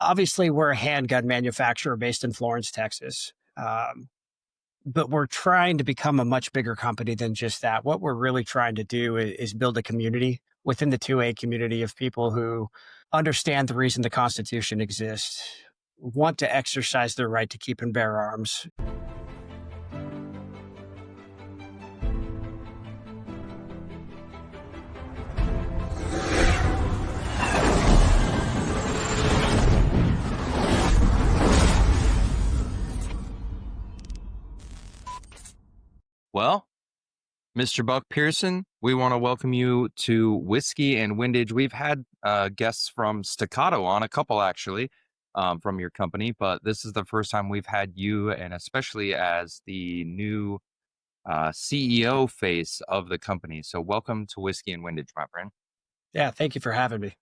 obviously we're a handgun manufacturer based in Florence, Texas. But we're trying to become a much bigger company than just that. What we're really trying to do is build a community within the 2A community of people who understand the reason the Constitution exists, want to exercise their right to keep and bear arms. Well, Mr. Buck Pierson, we want to welcome you to Whiskey and Windage. We've had guests from Staccato on, a couple actually, from your company, but this is the first time we've had you, and especially as the new CEO face of the company. So welcome to Whiskey and Windage, my friend. Yeah, thank you for having me.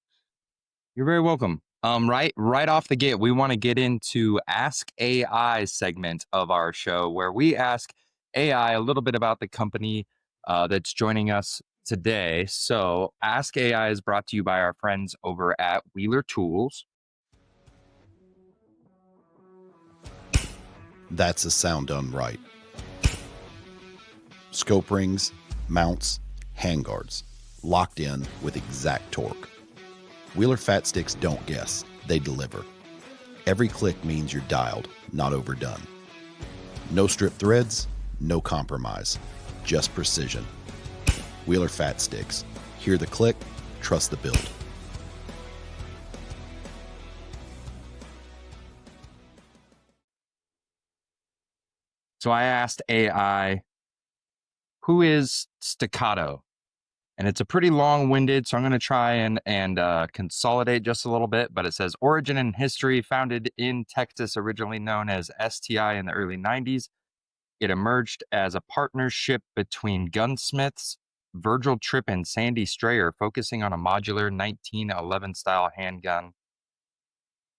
You're very welcome. Right off the gate, we want to get into Ask AI segment of our show, where we ask AI a little bit about the company that's joining us today. So Ask AI is brought to you by our friends over at Wheeler Tools. That's a sound done right. Scope rings, mounts, handguards, locked in with exact torque. Wheeler Fat Sticks don't guess, they deliver. Every click means you're dialed, not overdone. No strip threads, no compromise, just precision. Wheeler Fat Sticks. Hear the click, trust the build. So I asked AI, who is Staccato? And it's a pretty long-winded, so I'm going to try and consolidate just a little bit. But it says, origin and history, founded in Texas, originally known as STI in the early 90s. It emerged as a partnership between gunsmiths Virgil Tripp and Sandy Strayer, focusing on a modular 1911 style handgun.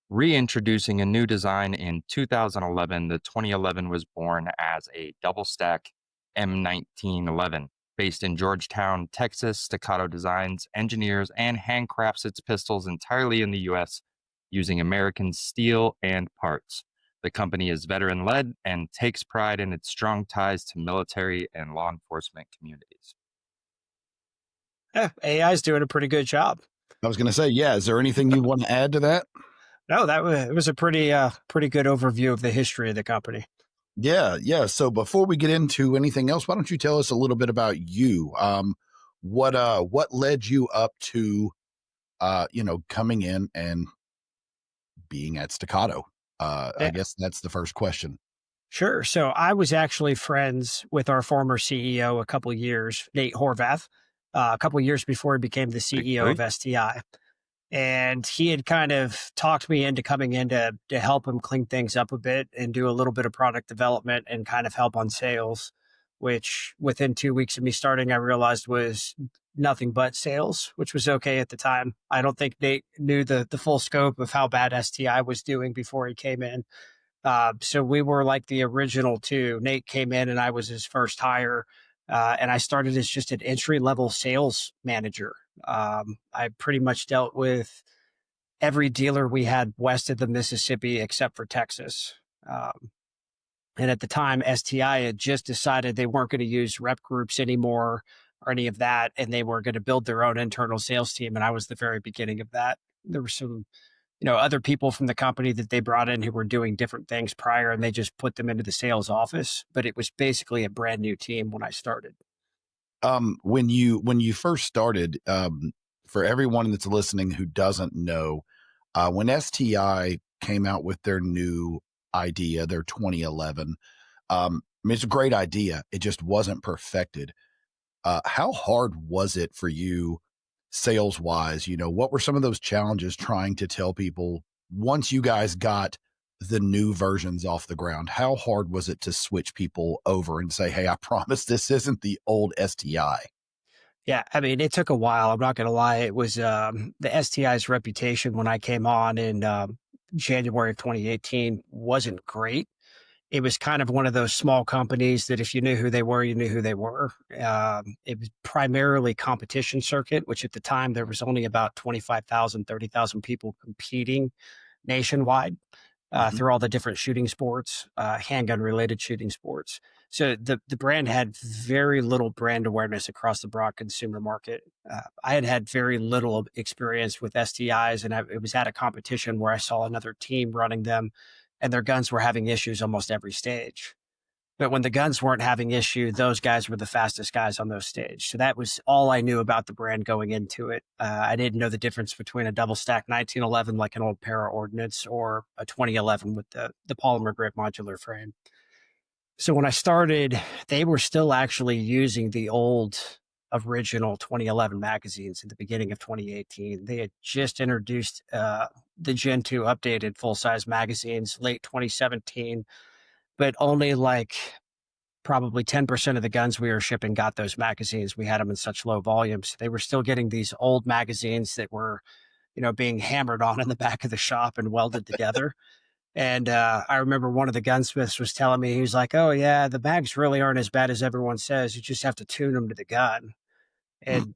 Reintroducing a new design in 2011, the 2011 was born as a double stack M1911. Based in Georgetown, Texas, Staccato designs, engineers, and handcrafts its pistols entirely in the U.S. using American steel and parts. The company is veteran-led and takes pride in its strong ties to military and law enforcement communities. Yeah, AI is doing a pretty good job. I was going to say, yeah, is there anything you want to add to that? No, it was a pretty good overview of the history of the company. Yeah. So before we get into anything else, why don't you tell us a little bit about you? What led you up to, coming in and being at Staccato? Yeah. I guess that's the first question. Sure. So I was actually friends with our former CEO a couple of years, Nate Horvath, a couple of years before he became the CEO of STI. And he had kind of talked me into coming in to help him clean things up a bit and do a little bit of product development and kind of help on sales, which within 2 weeks of me starting, I realized was nothing but sales, which was okay at the time. I don't think Nate knew the full scope of how bad STI was doing before he came in. So we were like the original two. Nate came in and I was his first hire. And I started as just an entry-level sales manager. I pretty much dealt with every dealer we had west of the Mississippi except for Texas. And at the time, STI had just decided they weren't going to use rep groups anymore or any of that, and they were going to build their own internal sales team. And I was the very beginning of that. There were some other people from the company that they brought in who were doing different things prior, and they just put them into the sales office. But it was basically a brand new team when I started. When you first started, for everyone that's listening who doesn't know, when STI came out with their new idea, their 2011, it's a great idea. It just wasn't perfected. How hard was it for you sales wise? What were some of those challenges trying to tell people once you guys got the new versions off the ground? How hard was it to switch people over and say, hey, I promise this isn't the old STI? Yeah, I mean, it took a while. I'm not going to lie. It was the STI's reputation when I came on in January of 2018 wasn't great. It was kind of one of those small companies that if you knew who they were, you knew who they were. It was primarily competition circuit, which at the time there was only about 25,000, 30,000 people competing nationwide Mhm. through all the different shooting sports, handgun related shooting sports. So the brand had very little brand awareness across the broad consumer market. I had very little experience with STIs, and it was at a competition where I saw another team running them, and their guns were having issues almost every stage. But when the guns weren't having issue, those guys were the fastest guys on those stage. So that was all I knew about the brand going into it. I didn't know the difference between a double stack 1911 like an old Para Ordnance or a 2011 with the polymer grip modular frame. So when I started, they were still actually using the old original 2011 magazines at the beginning of 2018. They had just introduced the Gen 2 updated full size magazines late 2017, but only like probably 10% of the guns we were shipping got those magazines. We had them in such low volumes. They were still getting these old magazines that were, being hammered on in the back of the shop and welded together. And I remember one of the gunsmiths was telling me, he was like, "Oh yeah, the mags really aren't as bad as everyone says. You just have to tune them to the gun." And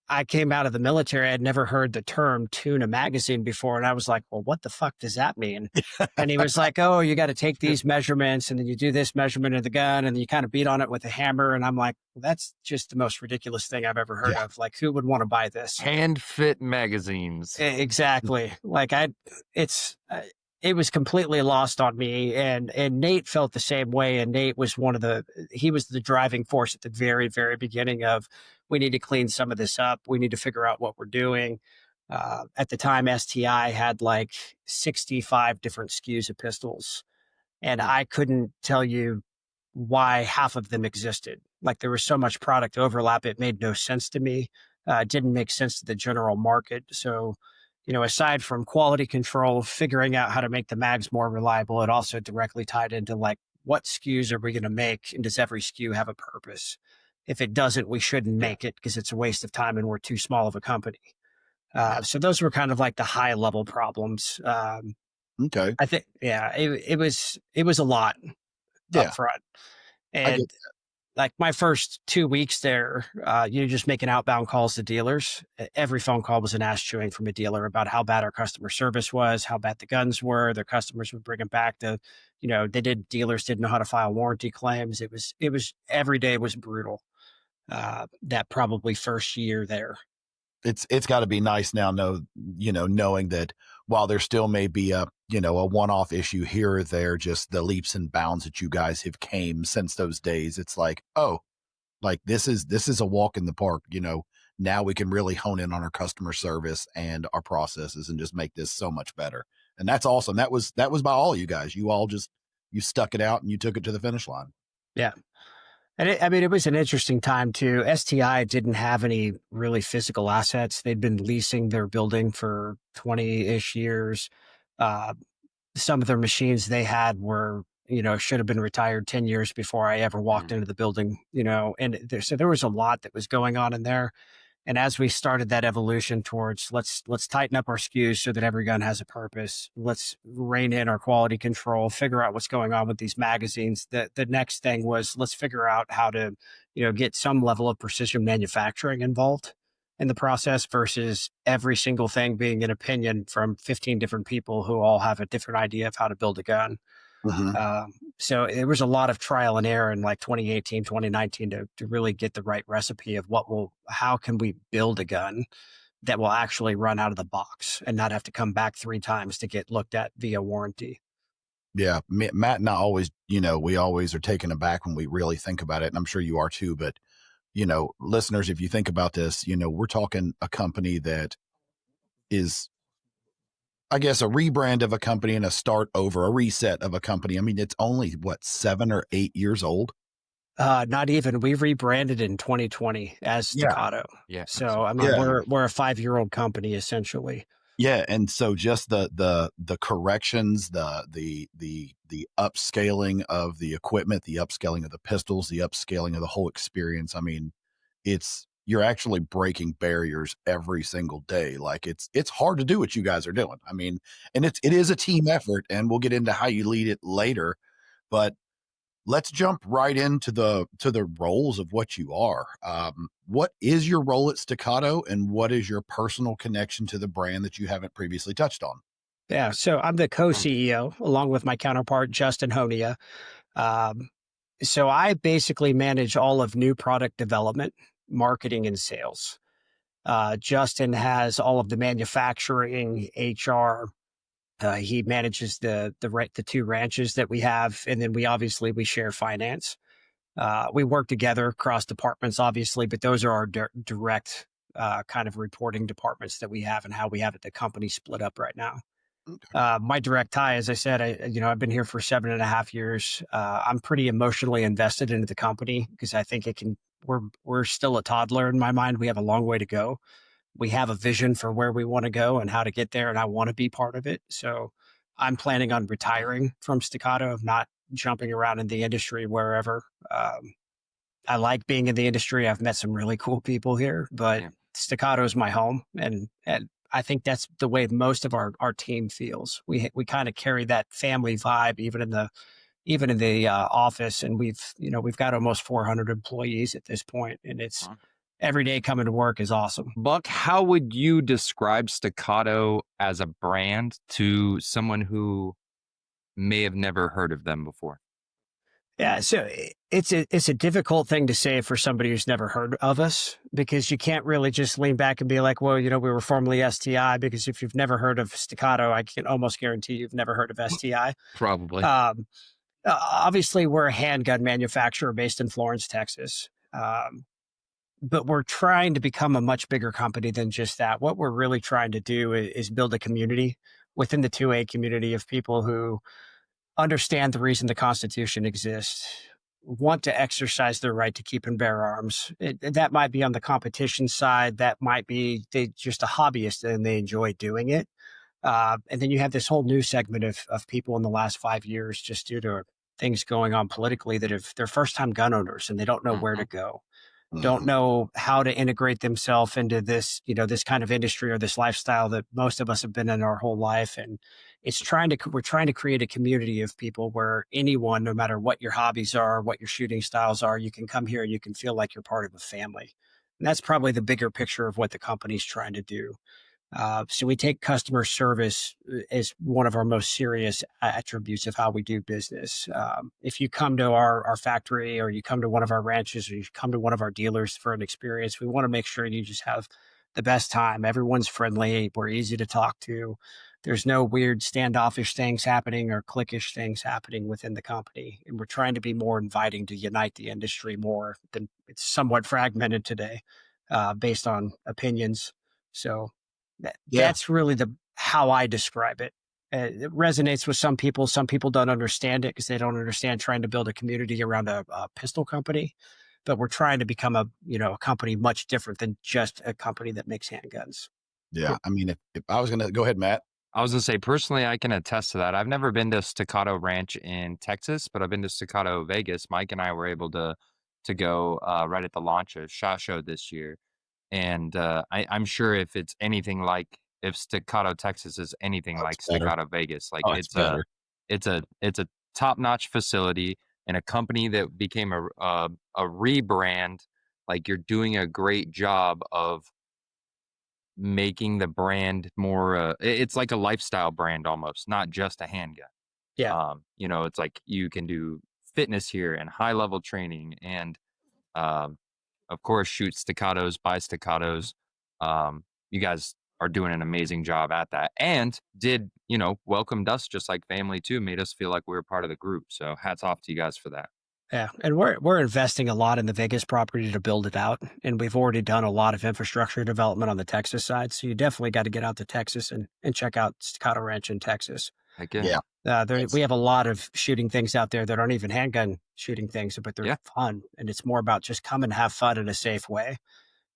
I came out of the military. I'd never heard the term tune a magazine before. And I was like, well, what the fuck does that mean? And he was like, oh, you got to take these measurements and then you do this measurement of the gun and you kind of beat on it with a hammer. And I'm like, well, that's just the most ridiculous thing I've ever heard Yeah. of. Like, who would want to buy this? Hand fit magazines. Exactly. Like it was completely lost on me, and Nate felt the same way. And Nate was he was the driving force at the very, very beginning of, we need to clean some of this up. We need to figure out what we're doing. At the time, STI had like 65 different SKUs of pistols, and I couldn't tell you why half of them existed. Like there was so much product overlap, it made no sense to me. It didn't make sense to the general market. So, aside from quality control, figuring out how to make the mags more reliable, it also directly tied into like, what SKUs are we going to make? And does every SKU have a purpose? If it doesn't, we shouldn't make it because it's a waste of time and we're too small of a company. So those were kind of like the high level problems. Okay. I think, yeah, it was a lot Yeah. up front. I get And like my first 2 weeks there, you're just making outbound calls to dealers. Every phone call was an ass chewing from a dealer about how bad our customer service was, how bad the guns were. Their customers would bring them back to, dealers didn't know how to file warranty claims. It was every day was brutal. That probably first year there. it's got to be nice now, knowing that while there still may be a one-off issue here or there, just the leaps and bounds that you guys have came since those days. It's like, oh, like this is a walk in the park. Now we can really hone in on our customer service and our processes and just make this so much better. And that's awesome. That was by all you guys. You all you stuck it out and you took it to the finish line. Yeah. And it was an interesting time too. STI didn't have any really physical assets. They'd been leasing their building for 20-ish years. Uh, some of their machines they had were, should have been retired 10 years before I ever walked into the building, and so there was a lot that was going on in there. And as we started that evolution towards let's tighten up our SKUs so that every gun has a purpose. Let's rein in our quality control, figure out what's going on with these magazines. The next thing was let's figure out how to, get some level of precision manufacturing involved in the process versus every single thing being an opinion from 15 different people who all have a different idea of how to build a gun. Mhm. So there was a lot of trial and error in like 2018, 2019 to really get the right recipe of how can we build a gun that will actually run out of the box and not have to come back 3 times to get looked at via warranty. Yeah, Matt and I always, we always are taken aback when we really think about it, and I'm sure you are too. But listeners, if you think about this, we're talking a company that is, I guess, a rebrand of a company and a start over, a reset of a company. I mean, it's only what, 7 or 8 years old. Not even. We rebranded in 2020 as Yeah, Staccato. Yeah. So I mean, yeah, we're a 5-year-old company essentially. yeah. And so just the corrections, the upscaling of the equipment, the upscaling of the pistols, the upscaling of the whole experience. I mean, you're actually breaking barriers every single day. Like it's hard to do what you guys are doing. I mean, and it is a team effort, and we'll get into how you lead it later. But let's jump right into the roles of what you are. What is your role at Staccato, and what is your personal connection to the brand that you haven't previously touched on? Yeah. So I'm the co-CEO along with my counterpart, Justin Honia. Um, so I basically manage all of new product development, marketing, and sales. Justin has all of the manufacturing, HR. He manages the two ranches that we have, and then we share finance. We work together across departments, obviously, but those are our direct kind of reporting departments that we have and how we have it, the company split up right now. Okay. My direct tie, as I said, I've been here for 7.5 years. I'm pretty emotionally invested into the company because I think it can. We're still a toddler in my mind. We have a long way to go. We have a vision for where we want to go and how to get there, and I want to be part of it. So I'm planning on retiring from Staccato, not jumping around in the industry wherever. I like being in the industry. I've met some really cool people here, but Yeah. Staccato is my home, and I think that's the way most of our team feels. We kind of carry that family vibe even in the office, and we've got almost 400 employees at this point, and it's Wow. every day coming to work is awesome. Buck, how would you describe Staccato as a brand to someone who may have never heard of them before? Yeah, so it's a difficult thing to say for somebody who's never heard of us because you can't really just lean back and be like, well, we were formerly STI. Because if you've never heard of Staccato, I can almost guarantee you've never heard of STI. Probably. Obviously, we're a handgun manufacturer based in Florence, Texas. But we're trying to become a much bigger company than just that. What we're really trying to do is build a community within the 2A community of people who understand the reason the Constitution exists, want to exercise their right to keep and bear arms. That might be on the competition side. That might be they just a hobbyist and they enjoy doing it. And then you have this whole new segment of people in the last 5 years, just due to things going on politically, that have they're first time gun owners and they don't know where to Mhm. go, don't Mhm. know how to integrate themselves into this, this kind of industry or this lifestyle that most of us have been in our whole life. And we're trying to create a community of people where anyone, no matter what your hobbies are, what your shooting styles are, you can come here and you can feel like you're part of a family. And that's probably the bigger picture of what the company's trying to do. So we take customer service as one of our most serious attributes of how we do business. If you come to our factory or you come to one of our ranches or you come to one of our dealers for an experience, we want to make sure you just have the best time. Everyone's friendly. We're easy to talk to. There's no weird standoffish things happening or cliquish things happening within the company. And we're trying to be more inviting to unite the industry more than it's somewhat fragmented today based on opinions. So Yeah. that's really the how I describe it. It resonates with some people. Some people don't understand it because they don't understand trying to build a community around a pistol company. But we're trying to become a company much different than just a company that makes handguns. Yeah. I mean, if I was going to go ahead, Matt. I was gonna say, personally, I can attest to that. I've never been to Staccato Ranch in Texas, but I've been to Staccato Vegas. Mike and I were able to go right at the launch of SHOT Show this year, and I'm sure if Staccato Texas is anything Oh, it's like better. Staccato Vegas, like Oh, it's better. it's a top notch facility and a company that became a rebrand. Like you're doing a great job of making the brand more it's like a lifestyle brand almost, not just a handgun. Yeah. It's like you can do fitness here and high level training and um of course shoot staccatos, buy staccatos. You guys are doing an amazing job at that and welcomed us just like family too, made us feel like we were part of the group. So hats off to you guys for that. Yeah, and we're investing a lot in the Vegas property to build it out, and we've already done a lot of infrastructure development on the Texas side. So you definitely got to get out to Texas and check out Staccato Ranch in Texas. Heck yeah. Yeah. We have a lot of shooting things out there that aren't even handgun shooting things, but they're Yeah. fun, and it's more about just come and have fun in a safe way.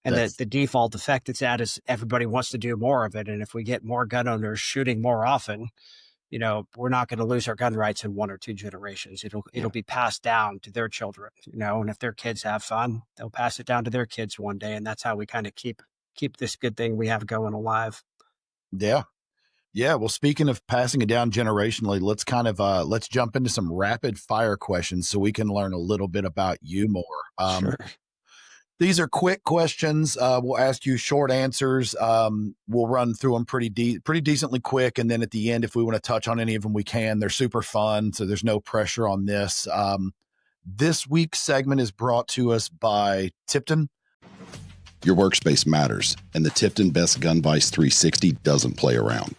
And That's the default effect it's at is everybody wants to do more of it, and if we get more gun owners shooting more often, we're not going to lose our gun rights in 1 or 2 generations. It'll Yeah. be passed down to their children, and if their kids have fun, they'll pass it down to their kids one day. And that's how we kind of keep this good thing we have going alive. yeah. Yeah. Well, speaking of passing it down generationally, let's jump into some rapid fire questions so we can learn a little bit about you more. Sure. These are quick questions. We'll ask you short answers. We'll run through them pretty decently quick. And then at the end, if we want to touch on any of them, we can. They're super fun, so there's no pressure on this. This week's segment is brought to us by Tipton. Your workspace matters, and the Tipton Best Gun Vise 360 doesn't play around.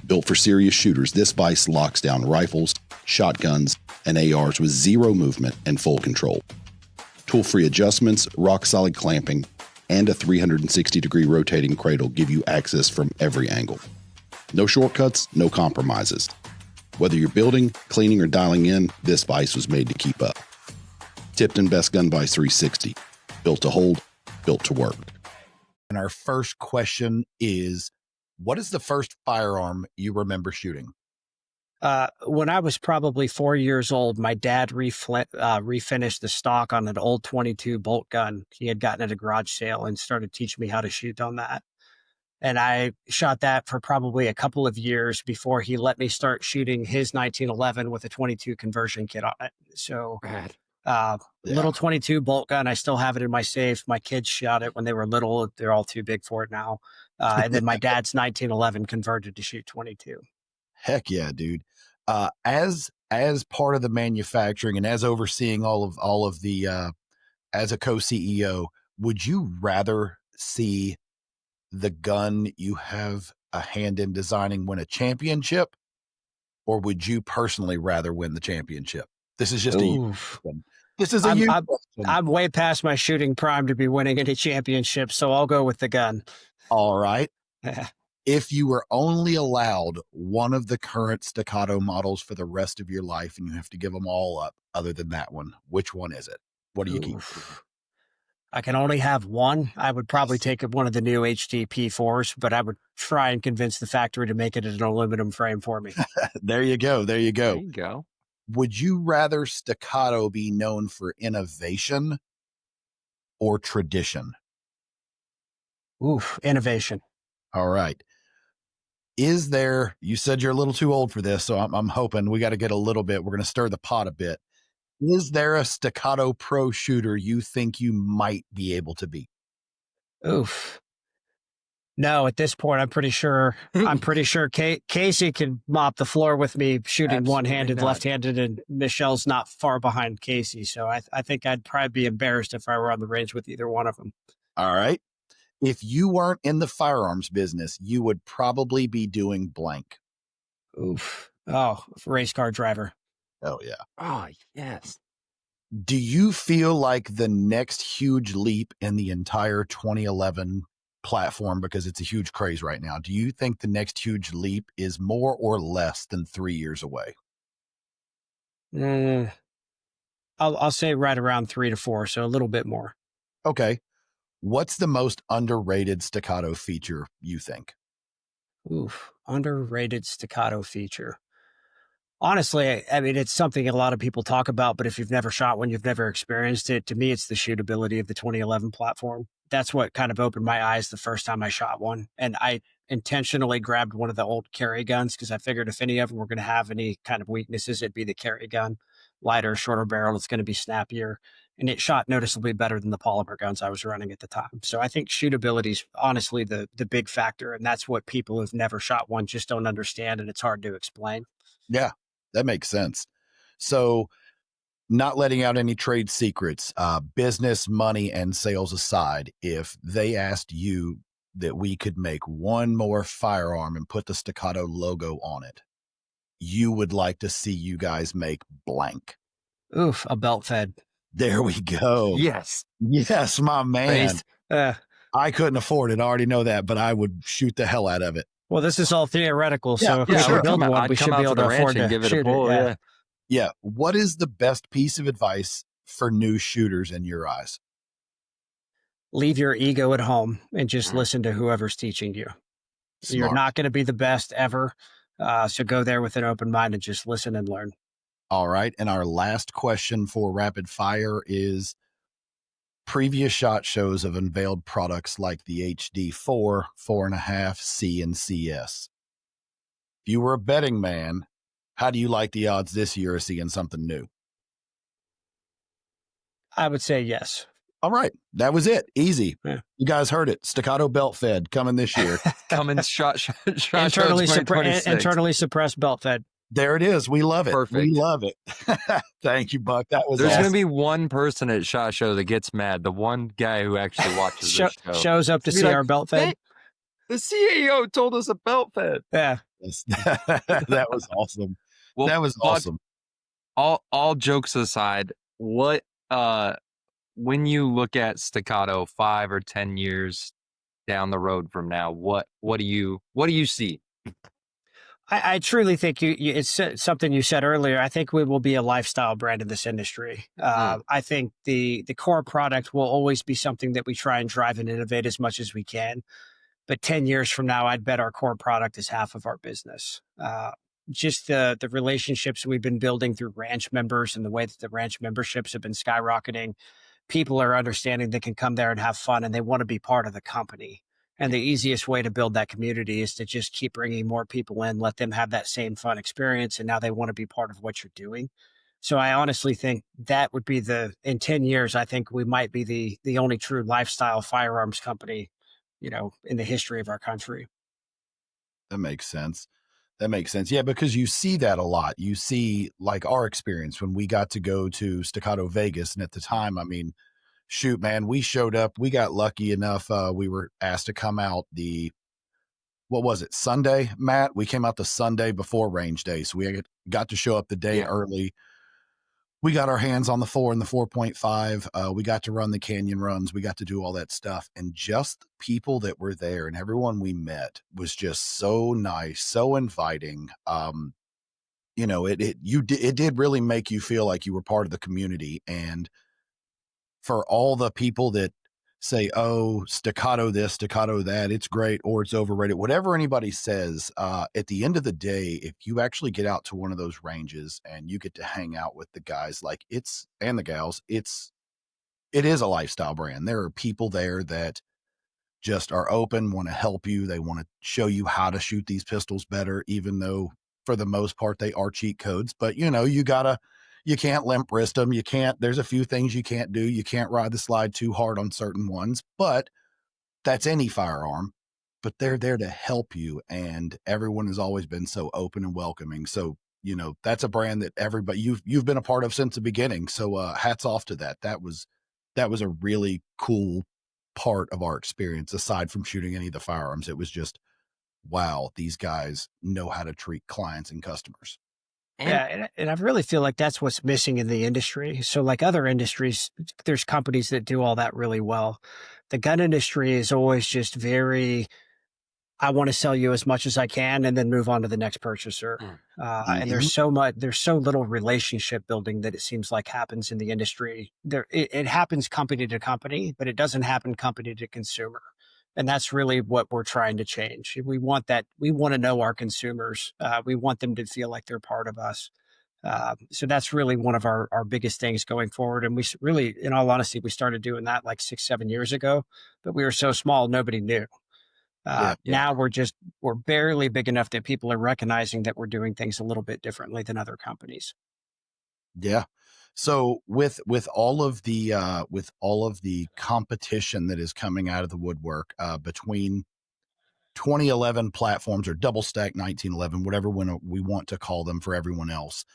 Built for serious shooters, this vise locks down rifles, shotguns, and ARs with zero movement and full control. Tool-free adjustments, rock-solid clamping, and a 360-degree rotating cradle give you access from every angle. No shortcuts, no compromises. Whether you're building, cleaning, or dialing in, this vise was made to keep up. Tipton Best Gun Vise 360. Built to hold, built to work. And our first question is, what is the first firearm you remember shooting? When I was probably 4 years old, my dad refinished the stock on an old 22 bolt gun. He had gotten at a garage sale and started teaching me how to shoot on that. And I shot that for probably a couple of years before he let me start shooting his 1911 with a 22 conversion kit on it. So, little 22 bolt gun. I still have it in my safe. My kids shot it when they were little. They're all too big for it now. And then my dad's 1911 converted to shoot 22. Heck yeah, dude. As part of the manufacturing and as overseeing all of the as a co-CEO, would you rather see the gun you have a hand in designing win a championship, or would you personally rather win the championship? This is just this is a huge question. I'm way past my shooting prime to be winning any championship, so I'll go with the gun. All right. If you were only allowed one of the current Staccato models for the rest of your life and you have to give them all up other than that one, which one is it? What do you keep? I can only have one. I would probably take one of the new HD P4s, but I would try and convince the factory to make it an aluminum frame for me. There you go. There you go. Would you rather Staccato be known for innovation or tradition? Innovation. All right. Is there, you said you're a little too old for this, so I'm hoping we got to get a little bit, we're going to stir the pot a bit. Is there a Staccato pro shooter you think you might be able to beat? No, at this point, I'm pretty sure Casey can mop the floor with me shooting one-handed, left-handed, and Michelle's not far behind Casey. So I think I'd probably be embarrassed if I were on the range with either one of them. All right. If you weren't in the firearms business, you would probably be doing blank. Race car driver. Oh, yeah. Oh, yes. Do you feel like the next huge leap in the entire 2011 platform, because it's a huge craze right now, do you think the next huge leap is more or less than 3 years away? I'll say right around 3 to 4, so a little bit more. Okay. What's the most underrated Staccato feature, you think? Underrated Staccato feature. Honestly, I mean, it's something a lot of people talk about, but if you've never shot one, you've never experienced it. To me, it's the shootability of the 2011 platform. That's what kind of opened my eyes the first time I shot one. And I intentionally grabbed one of the old carry guns because I figured if any of them were going to have any kind of weaknesses, it'd be the carry gun. Lighter, shorter barrel, it's going to be snappier. And it shot noticeably better than the polymer guns I was running at the time. So I think shootability is honestly the big factor. And that's what people who've never shot one just don't understand. And it's hard to explain. Yeah, that makes sense. So not letting out any trade secrets, business, money, and sales aside, if they asked you that we could make one more firearm and put the Staccato logo on it, you would like to see you guys make blank. A belt fed. There we go. Yes. Yes, my man. I couldn't afford it. I already know that, but I would shoot the hell out of it. Well, this is all theoretical. So if we should build one, we should be able to afford to give it a pull. Yeah. What is the best piece of advice for new shooters in your eyes? Leave your ego at home and just listen to whoever's teaching you. Smart. You're not going to be the best ever. So go there with an open mind and just listen and learn. All right. And our last question for rapid fire is, previous SHOT Shows have unveiled products like the HD4, 4.5, C, and CS. If you were a betting man, how do you like the odds this year of seeing something new? I would say yes. All right. That was it. Easy. Yeah. You guys heard it. Staccato belt fed coming this year. Coming shot show internally 2026. internally suppressed belt fed. There it is. We love it. Perfect. We love it. Thank you, Buck. That was There's awesome. going to be one person at SHOT Show that gets mad. The one guy who actually watches the show. Shows up to see our belt fed. Hey, the CEO told us a belt fed. Yeah. That was awesome. Well, that was Buck, awesome. All jokes aside, what when you look at Staccato 5 or 10 years down the road from now, what do you see? I truly think it's something you said earlier. I think we will be a lifestyle brand in this industry. I think the core product will always be something that we try and drive and innovate as much as we can. But 10 years from now, I'd bet our core product is half of our business. Just the relationships we've been building through ranch members and the way that the ranch memberships have been skyrocketing. People are understanding they can come there and have fun and they want to be part of the company. And the easiest way to build that community is to just keep bringing more people in, let them have that same fun experience. And now they want to be part of what you're doing. So I honestly think that would be in 10 years, I think we might be the only true lifestyle firearms company, in the history of our country. That makes sense. Yeah, because you see that a lot. You see, like, our experience when we got to go to Staccato Vegas. And at the time, I mean, shoot, man, we showed up. We got lucky enough. We were asked to come out what was it, Sunday, Matt? We came out the Sunday before range day. So we got to show up the day early. We got our hands on the 4 and the 4.5. We got to run the canyon runs. We got to do all that stuff. And just the people that were there and everyone we met was just so nice, so inviting. It did really make you feel like you were part of the community. And for all the people that say, oh, Staccato this, Staccato that, it's great, or it's overrated, whatever anybody says, at the end of the day, if you actually get out to one of those ranges and you get to hang out with the guys and the gals, it is a lifestyle brand. There are people there that just are open, want to help you. They want to show you how to shoot these pistols better, even though for the most part they are cheat codes. But you can't limp wrist them. There's a few things you can't do. You can't ride the slide too hard on certain ones, but that's any firearm. But they're there to help you. And everyone has always been so open and welcoming. So, that's a brand that everybody you've been a part of since the beginning. So hats off to that. That was a really cool part of our experience, aside from shooting any of the firearms. It was just, wow, these guys know how to treat clients and customers. And I really feel like that's what's missing in the industry. So like other industries, there's companies that do all that really well. The gun industry is always just I want to sell you as much as I can and then move on to the next purchaser. And there's so little relationship building that it seems like happens in the industry. It happens company to company, but it doesn't happen company to consumer. And that's really what we're trying to change. We want to know our consumers. We want them to feel like they're part of us. So that's really one of our biggest things going forward. And we really, in all honesty, we started doing that like 6-7 years ago, but we were so small, nobody knew. Now we're barely big enough that people are recognizing that we're doing things a little bit differently than other companies. Yeah. So with all of the competition that is coming out of the woodwork, between 2011 platforms or double stack 1911, whatever we want to call them for everyone else,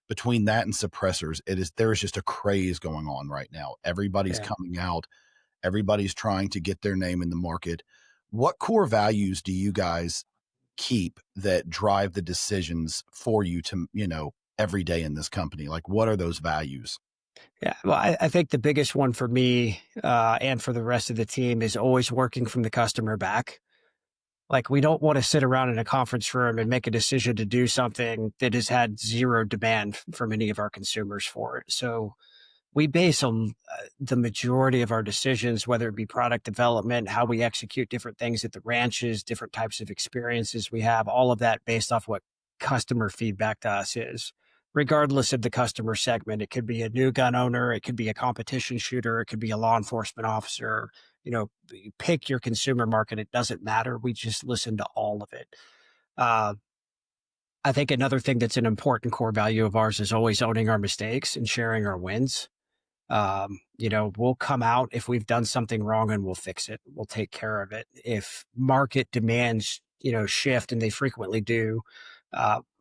between that and suppressors, there is just a craze going on right now. Everybody's coming out. Everybody's trying to get their name in the market. What core values do you guys keep that drive the decisions for you to, every day in this company? Like, what are those values? Yeah, well, I think the biggest one for me and for the rest of the team is always working from the customer back. Like, we don't want to sit around in a conference room and make a decision to do something that has had zero demand from any of our consumers for it. So we base on the majority of our decisions, whether it be product development, how we execute different things at the ranches, different types of experiences we have, all of that based off what customer feedback to us is, regardless of the customer segment. It could be a new gun owner, it could be a competition shooter, it could be a law enforcement officer. You pick your consumer market. It doesn't matter. We just listen to all of it. I think another thing that's an important core value of ours is always owning our mistakes and sharing our wins. We'll come out if we've done something wrong and we'll fix it. We'll take care of it. If market demands, shift, and they frequently do,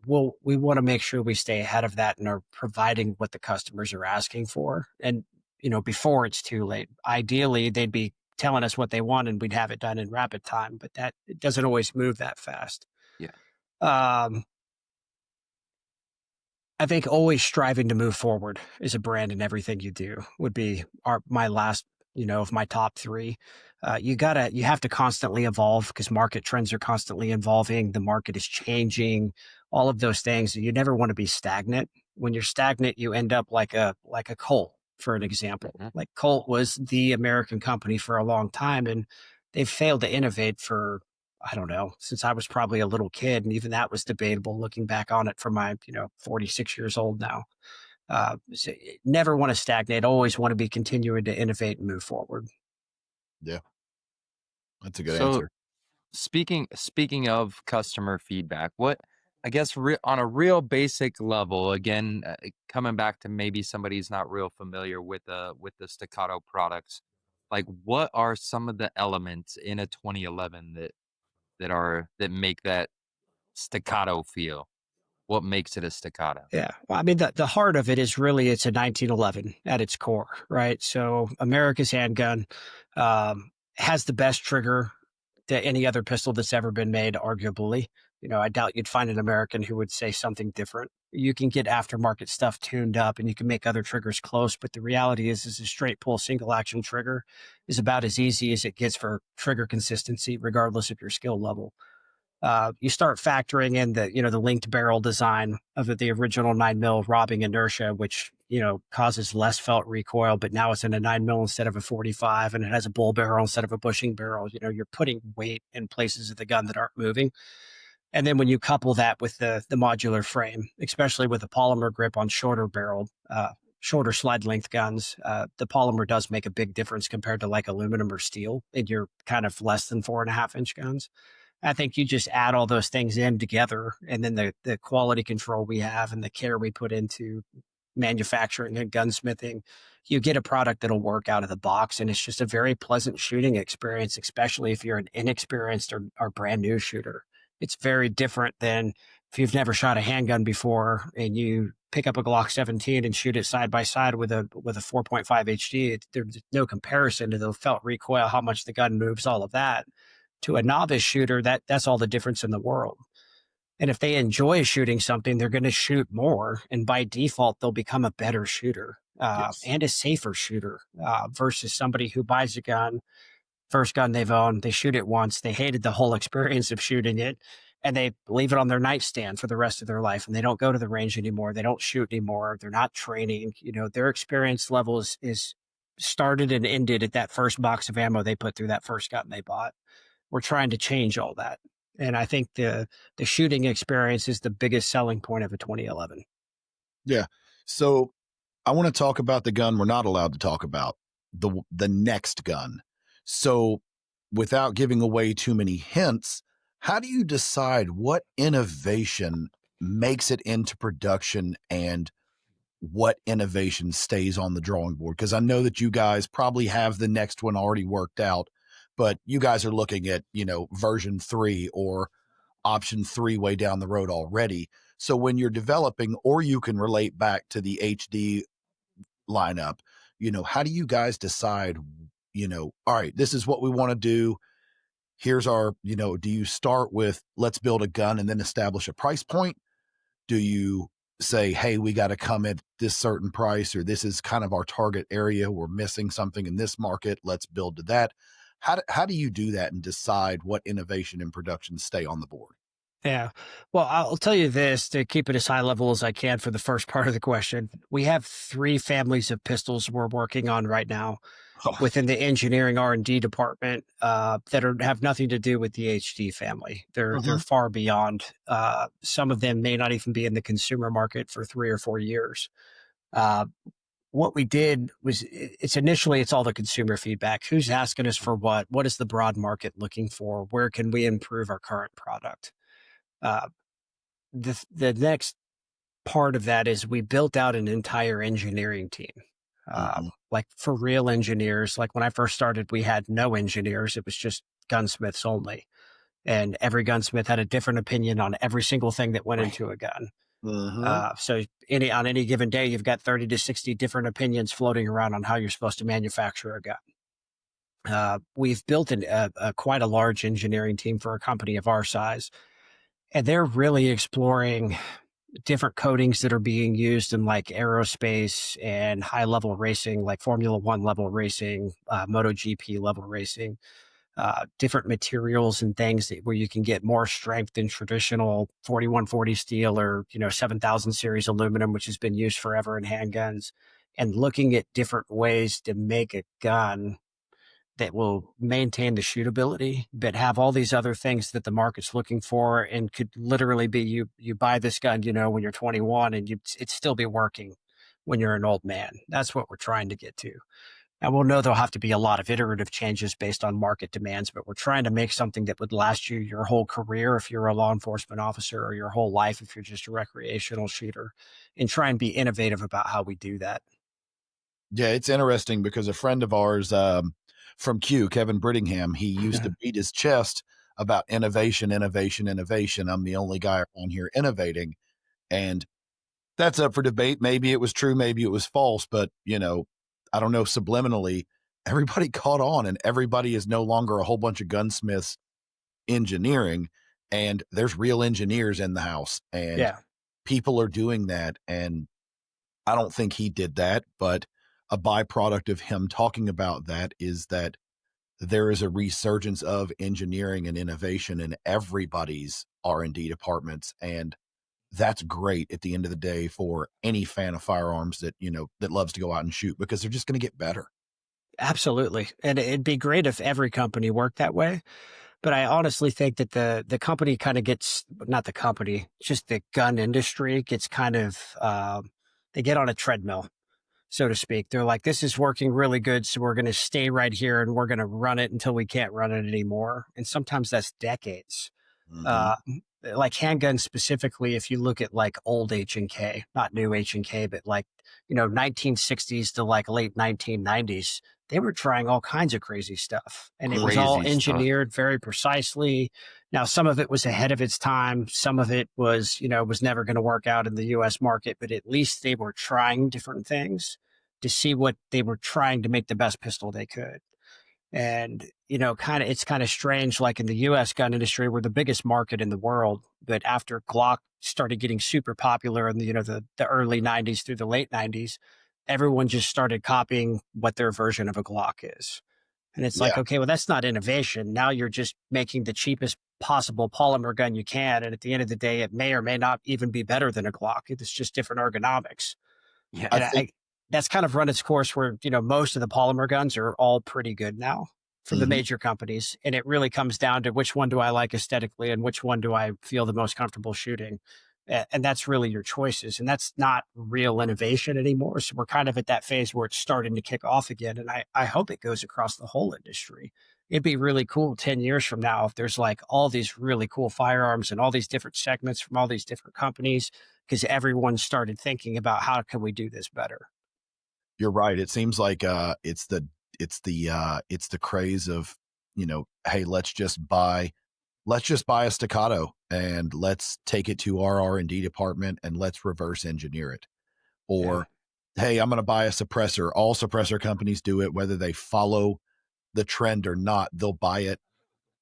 we want to make sure we stay ahead of that and are providing what the customers are asking for. And, before it's too late, ideally they'd be telling us what they want and we'd have it done in rapid time, but that it doesn't always move that fast. Yeah. Um, I think always striving to move forward as a brand in everything you do would be my last, of my top three. You have to constantly evolve because market trends are constantly evolving. The market is changing, all of those things. You never want to be stagnant. When you're stagnant, you end up like a Colt, for an example. Mhm. Like Colt was the American company for a long time, and they've failed to innovate for, I don't know, since I was probably a little kid. And even that was debatable looking back on it from my, 46 years old now. So never want to stagnate, always want to be continuing to innovate and move forward. Yeah, that's a good So answer. speaking of customer feedback, what I guess on a real basic level, again, coming back to maybe somebody who's not real familiar with the Staccato products, like what are some of the elements in a 2011 that make that staccato feel? What makes it a staccato? Yeah. Well, I mean, the heart of it is really it's a 1911 at its core, right? So America's handgun has the best trigger to any other pistol that's ever been made, arguably. I doubt you'd find an American who would say something different. You can get aftermarket stuff tuned up and you can make other triggers close, but the reality is a straight pull single action trigger is about as easy as it gets for trigger consistency, regardless of your skill level. You start factoring in the linked barrel design of the original 9 mil robbing inertia, which, causes less felt recoil, but now it's in a 9 mil instead of a 45 and it has a bull barrel instead of a bushing barrel. You're putting weight in places of the gun that aren't moving. And then when you couple that with the modular frame, especially with a polymer grip on shorter barreled, shorter slide length guns, the polymer does make a big difference compared to like aluminum or steel in your kind of less than 4.5 inch guns. I think you just add all those things in together, and then the quality control we have and the care we put into manufacturing and gunsmithing, you get a product that'll work out of the box. And it's just a very pleasant shooting experience, especially if you're an inexperienced or brand new shooter. It's very different than if you've never shot a handgun before and you pick up a Glock 17 and shoot it side by side with a 4.5 HD. There's no comparison to the felt recoil, how much the gun moves, all of that. To a novice shooter, that's all the difference in the world. And if they enjoy shooting something, they're going to shoot more. And by default, they'll become a better shooter Yes. and a safer shooter versus somebody who buys a gun, first gun they've owned, they shoot it once, they hated the whole experience of shooting it, and they leave it on their nightstand for the rest of their life. And they don't go to the range anymore. They don't shoot anymore. They're not training. Their experience level is started and ended at that first box of ammo they put through that first gun they bought. We're trying to change all that. And I think the shooting experience is the biggest selling point of a 2011. Yeah. So I want to talk about the gun we're not allowed to talk about, the next gun. So without giving away too many hints, how do you decide what innovation makes it into production and what innovation stays on the drawing board? Because I know that you guys probably have the next one already worked out, but you guys are looking at, version 3 or option 3 way down the road already. So when you're developing, or you can relate back to the HD lineup, how do you guys decide, all right, this is what we want to do. Here's our, do you start with, let's build a gun and then establish a price point? Do you say, hey, we got to come at this certain price, or this is kind of our target area, we're missing something in this market, let's build to that? How do you do that and decide what innovation and production stay on the board? Yeah. Well, I'll tell you this to keep it as high level as I can for the first part of the question. We have 3 families of pistols we're working on right now within the engineering R&D department that have nothing to do with the HD family. They're far beyond. Some of them may not even be in the consumer market for 3 or 4 years. What we did was it's all the consumer feedback. Who's asking us for what? What is the broad market looking for? Where can we improve our current product? Uh, the next part of that is we built out an entire engineering team. Like for real engineers. Like when I first started, we had no engineers. It was just gunsmiths only. And every gunsmith had a different opinion on every single thing that went into a gun. So on any given day, you've got 30 to 60 different opinions floating around on how you're supposed to manufacture a gun. We've built quite a large engineering team for a company of our size, and they're really exploring different coatings that are being used in like aerospace and high level racing, like Formula One level racing, MotoGP level racing, different materials and things where you can get more strength than traditional 4140 steel or, 7000 series aluminum, which has been used forever in handguns, and looking at different ways to make a gun that will maintain the shootability, but have all these other things that the market's looking for, and could literally be you buy this gun, when you're 21, and it'd still be working when you're an old man. That's what we're trying to get to. And we'll know there'll have to be a lot of iterative changes based on market demands, but we're trying to make something that would last you your whole career if you're a law enforcement officer, or your whole life if you're just a recreational shooter, and try and be innovative about how we do that. Yeah, it's interesting because a friend of ours from Q, Kevin Brittingham, he used to beat his chest about innovation, innovation, innovation. I'm the only guy around here innovating. And that's up for debate. Maybe it was true, maybe it was false, but I don't know, subliminally, everybody caught on, and everybody is no longer a whole bunch of gunsmiths engineering, and there's real engineers in the house, and people are doing that. And I don't think he did that, but a byproduct of him talking about that is that there is a resurgence of engineering and innovation in everybody's R&D departments. And that's great at the end of the day for any fan of firearms that, that loves to go out and shoot, because they're just going to get better. Absolutely. And it'd be great if every company worked that way. But I honestly think that the company kind of gets, not the company, just the gun industry gets kind of, they get on a treadmill, so to speak. They're like, this is working really good, so we're going to stay right here and we're going to run it until we can't run it anymore. And sometimes that's decades. Uh, like handguns specifically, if you look at like old H&K, not new H&K, but like, 1960s to like late 1990s, they were trying all kinds of crazy stuff, and it was all engineered very precisely. Now, some of it was ahead of its time. Some of it was, was never going to work out in the US market, but at least they were trying different things to see what they were trying to make the best pistol they could. And, it's kind of strange, like in the US gun industry, we're the biggest market in the world. But after Glock started getting super popular in the early 90s through the late 90s, everyone just started copying what their version of a Glock is. And it's like, okay, well, that's not innovation. Now you're just making the cheapest possible polymer gun you can. And at the end of the day, it may or may not even be better than a Glock. It's just different ergonomics. Yeah, And that's kind of run its course where, most of the polymer guns are all pretty good now from the major companies. And it really comes down to which one do I like aesthetically and which one do I feel the most comfortable shooting. And that's really your choices. And that's not real innovation anymore. So we're kind of at that phase where it's starting to kick off again. And I hope it goes across the whole industry. It'd be really cool 10 years from now if there's like all these really cool firearms and all these different segments from all these different companies, because everyone started thinking about how can we do this better. You're right. It seems like it's the craze of, hey, let's just buy a Staccato and let's take it to our R&D department and let's reverse engineer it. Or, hey, I'm going to buy a suppressor. All suppressor companies do it, whether they follow the trend or not. They'll buy it,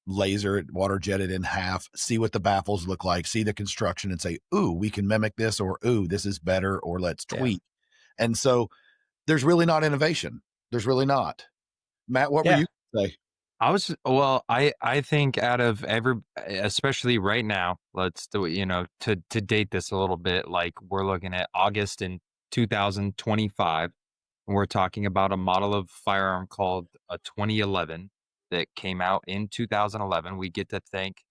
laser it, water jet it in half, see what the baffles look like, see the construction, and say, ooh, we can mimic this, or ooh, this is better, or let's tweak. And so there's really not innovation. There's really not. Matt, what were you going to say? I think out of especially right now, let's do it, to date this a little bit, like we're looking at August in 2025, and we're talking about a model of firearm called a 2011 that came out in 2011. We get to thank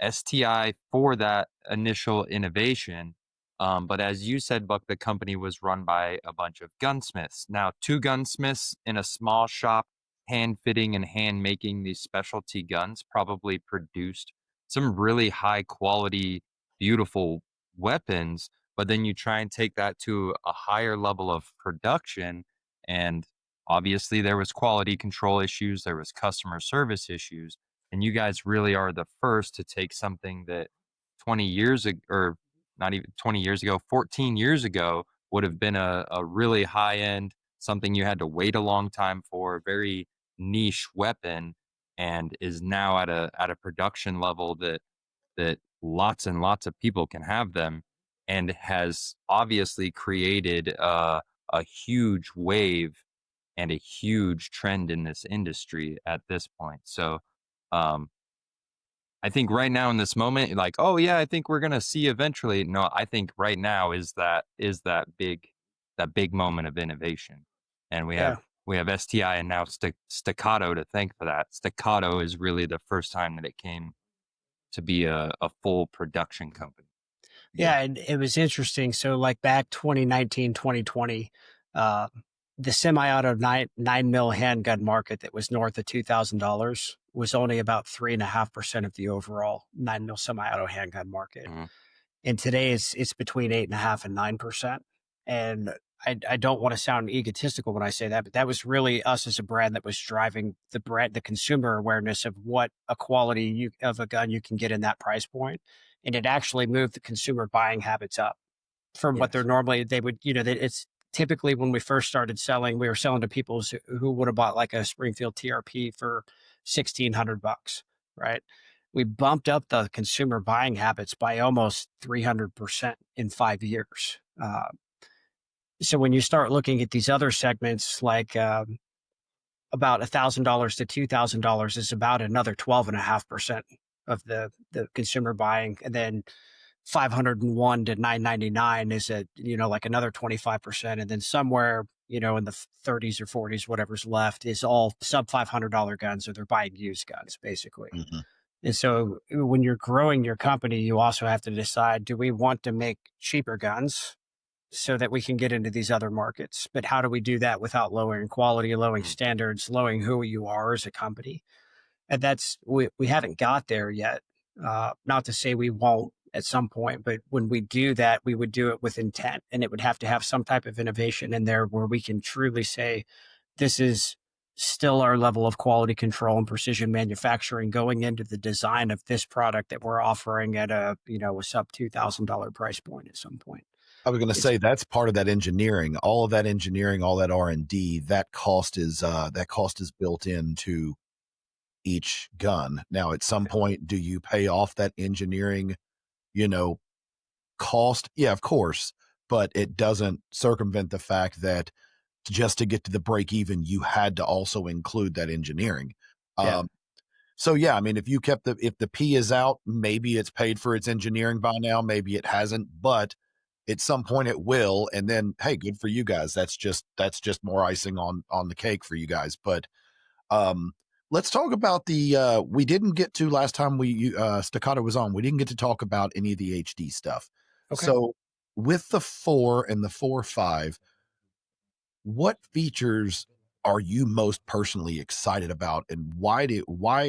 STI for that initial innovation. But as you said, Buck, the company was run by a bunch of gunsmiths. Now, two gunsmiths in a small shop, hand fitting and hand making these specialty guns, probably produced some really high quality, beautiful weapons. But then you try and take that to a higher level of production, And obviously there was quality control issues, there was customer service issues, and you guys really are the first to take something that 20 years ago, or not even 20 years ago, 14 years ago would have been a really high end, something you had to wait a long time for, very niche weapon, and is now at a production level that lots and lots of people can have them, and has obviously created a huge wave and a huge trend in this industry at this point. So um, I think right now in this moment, like, oh yeah, I think we're gonna see eventually. No, I think right now is that big moment of innovation, and Yeah. we have STI and now Staccato to thank for that. Staccato is really the first time that it came to be a full production company. Yeah, and it was interesting. So, like back 2019, 2020, uh, the semi-auto 9 mil handgun market that was north of $2,000 was only about 3.5% of the overall 9 mil semi-auto handgun market. Mhm. And today it's between 8.5 and 9%. And I don't want to sound egotistical when I say that, but that was really us as a brand that was driving the consumer awareness of what a quality of a gun you can get in that price point. And it actually moved the consumer buying habits up from what they're Yes. normally, they would, it's typically when we first started selling, we were selling to people who would have bought like a Springfield TRP for $1,600, right? We bumped up the consumer buying habits by almost 300% in 5 years. So when you start looking at these other segments, like about $1,000 to $2,000 is about another 12.5% of the consumer buying, and then 501 to 999 is like another 25%, and then somewhere in the 30s or 40s, whatever's left is all sub $500 guns, or they're buying used guns basically. Mhm. And so when you're growing your company, you also have to decide, do we want to make cheaper guns so that we can get into these other markets? But how do we do that without lowering quality, lowering Mhm. standards, lowering who you are as a company? And we haven't got there yet. Not to say we won't at some point, but when we do that, we would do it with intent, and it would have to have some type of innovation in there where we can truly say, this is still our level of quality control and precision manufacturing going into the design of this product that we're offering at a sub $2,000 price point at some point. I was going to It's say that's part of that engineering. All of that engineering, all that R&D, that cost is built into each gun. Now, at some point, do you pay off that engineering, you know, cost? Yeah, of course, but it doesn't circumvent the fact that just to get to the break even, you had to also include that engineering. yeah, Um, so yeah, I mean, if the P is out, maybe it's paid for its engineering by now, maybe it hasn't, but at some point it will. And then, hey, good for you guys. That's just more icing on the cake for you guys. But um, let's talk about we didn't get to last time Staccato was on. We didn't get to talk about any of the HD stuff. okay. So with the 4 and the 4.5, what features are you most personally excited about, and why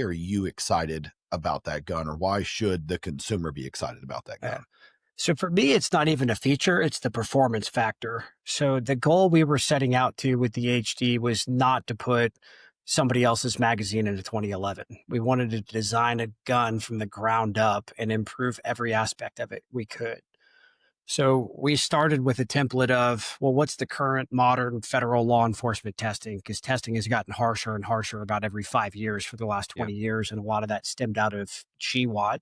are you excited about that gun, or why should the consumer be excited about that Uh, gun? So for me, it's not even a feature, it's the performance factor. So the goal we were setting out to with the HD was not to put somebody else's magazine into 2011. We wanted to design a gun from the ground up and improve every aspect of it we could. So we started with a template of, well, what's the current modern federal law enforcement testing? Because testing has gotten harsher and harsher about every 5 years for the last Yeah. 20 years. And a lot of that stemmed out of GWAT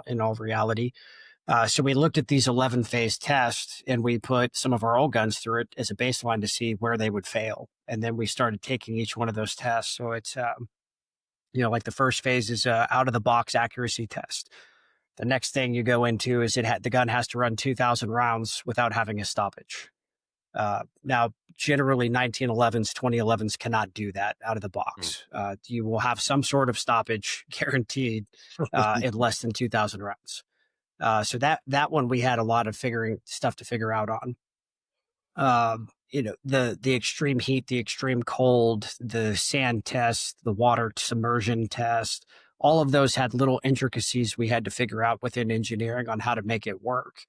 in all reality. So we looked at these 11-phase tests, and we put some of our old guns through it as a baseline to see where they would fail. And then we started taking each one of those tests. So it's, like the first phase is out of the box accuracy test. The next thing you go into is the gun has to run 2,000 rounds without having a stoppage. Now, generally 1911s, 2011s cannot do that out of the Mm. box. You will have some sort of stoppage guaranteed in less than 2,000 rounds. So that one we had a lot of stuff to figure out on. The extreme heat, the extreme cold, the sand test, the water submersion test, all of those had little intricacies we had to figure out within engineering on how to make it work.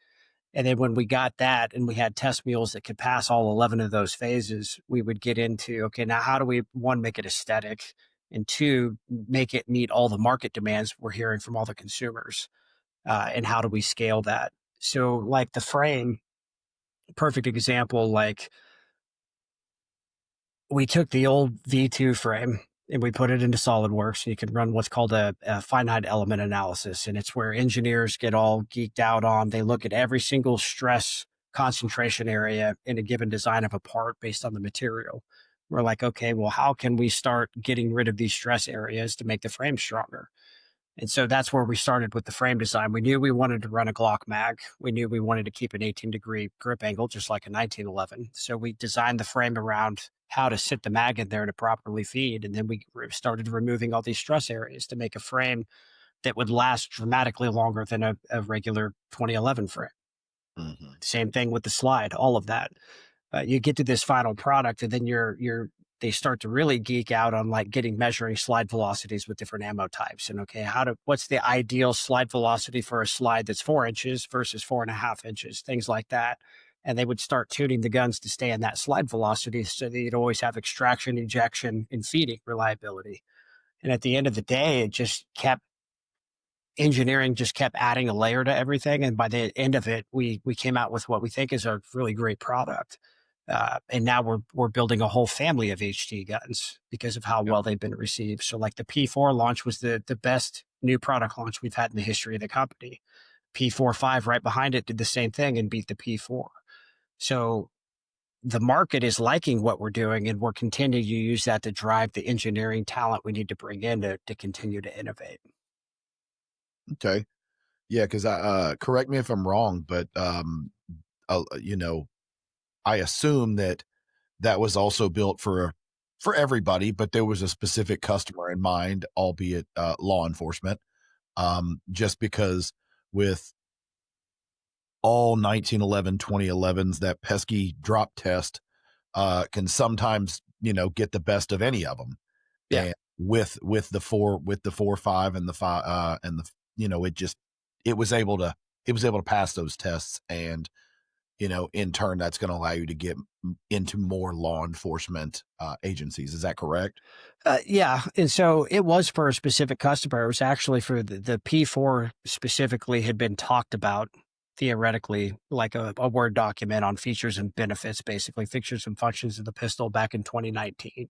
And then when we got that and we had test mules that could pass all 11 of those phases, we would get into, okay, now how do we, one, make it aesthetic, and two, make it meet all the market demands we're hearing from all the consumers? And how do we scale that? So, like the frame, perfect example, like we took the old V2 frame and we put it into SolidWorks. You can run what's called a finite element analysis. And it's where engineers get all geeked out on. They look at every single stress concentration area in a given design of a part based on the material. We're like, okay, well, how can we start getting rid of these stress areas to make the frame stronger? And so that's where we started with the frame design. We knew we wanted to run a Glock mag. We knew we wanted to keep an 18-degree grip angle, just like a 1911. So we designed the frame around how to sit the mag in there to properly feed. And then we started removing all these stress areas to make a frame that would last dramatically longer than a regular 2011 frame. Mm-hmm. Same thing with the slide, all of that. You get to this final product, and then they start to really geek out on like getting measuring slide velocities with different ammo types. And okay, what's the ideal slide velocity for a slide that's 4 inches versus 4.5 inches, things like that. And they would start tuning the guns to stay in that slide velocity so that you'd always have extraction, ejection, and feeding reliability. And at the end of the day, engineering just kept adding a layer to everything. And by the end of it, we came out with what we think is a really great product. And now we're building a whole family of HT guns because of how well they've been received. So like the P4 launch was the best new product launch we've had in the history of the company. P45 right behind it did the same thing and beat the P4. So the market is liking what we're doing, and we're continuing to use that to drive the engineering talent we need to bring in to continue to innovate. Okay. Yeah, because correct me if I'm wrong, but I assume that was also built for everybody, but there was a specific customer in mind, albeit law enforcement. Just because with all 1911, 2011s, that pesky drop test can sometimes get the best of any of them. Yeah. And with the 4.5 and the 5 and the it was able to pass those tests, and in turn, that's going to allow you to get into more law enforcement agencies. Is that correct? Yeah. And so it was for a specific customer. It was actually for the P4 specifically had been talked about theoretically, like a Word document on features and benefits, basically features and functions of the pistol back in 2019.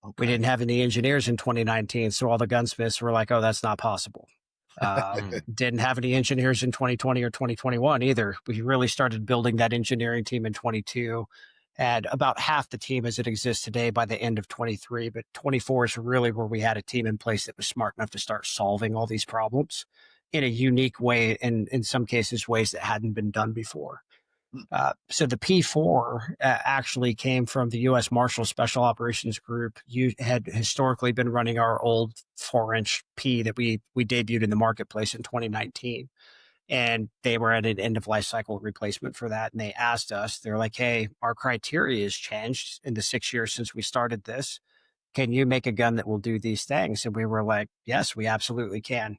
Okay. We didn't have any engineers in 2019. So all the gunsmiths were like, oh, that's not possible. Didn't have any engineers in 2020 or 2021 either. We really started building that engineering team in 22. Had about half the team as it exists today by the end of 23, but 24 is really where we had a team in place that was smart enough to start solving all these problems in a unique way, and in some cases ways that hadn't been done before. So the P4 actually came from the U.S. Marshal Special Operations Group. You had historically been running our old 4-inch P that we debuted in the marketplace in 2019. And they were at an end of life cycle replacement for that. And they asked us, they're like, hey, our criteria has changed in the 6 years since we started this. Can you make a gun that will do these things? And we were like, yes, we absolutely can.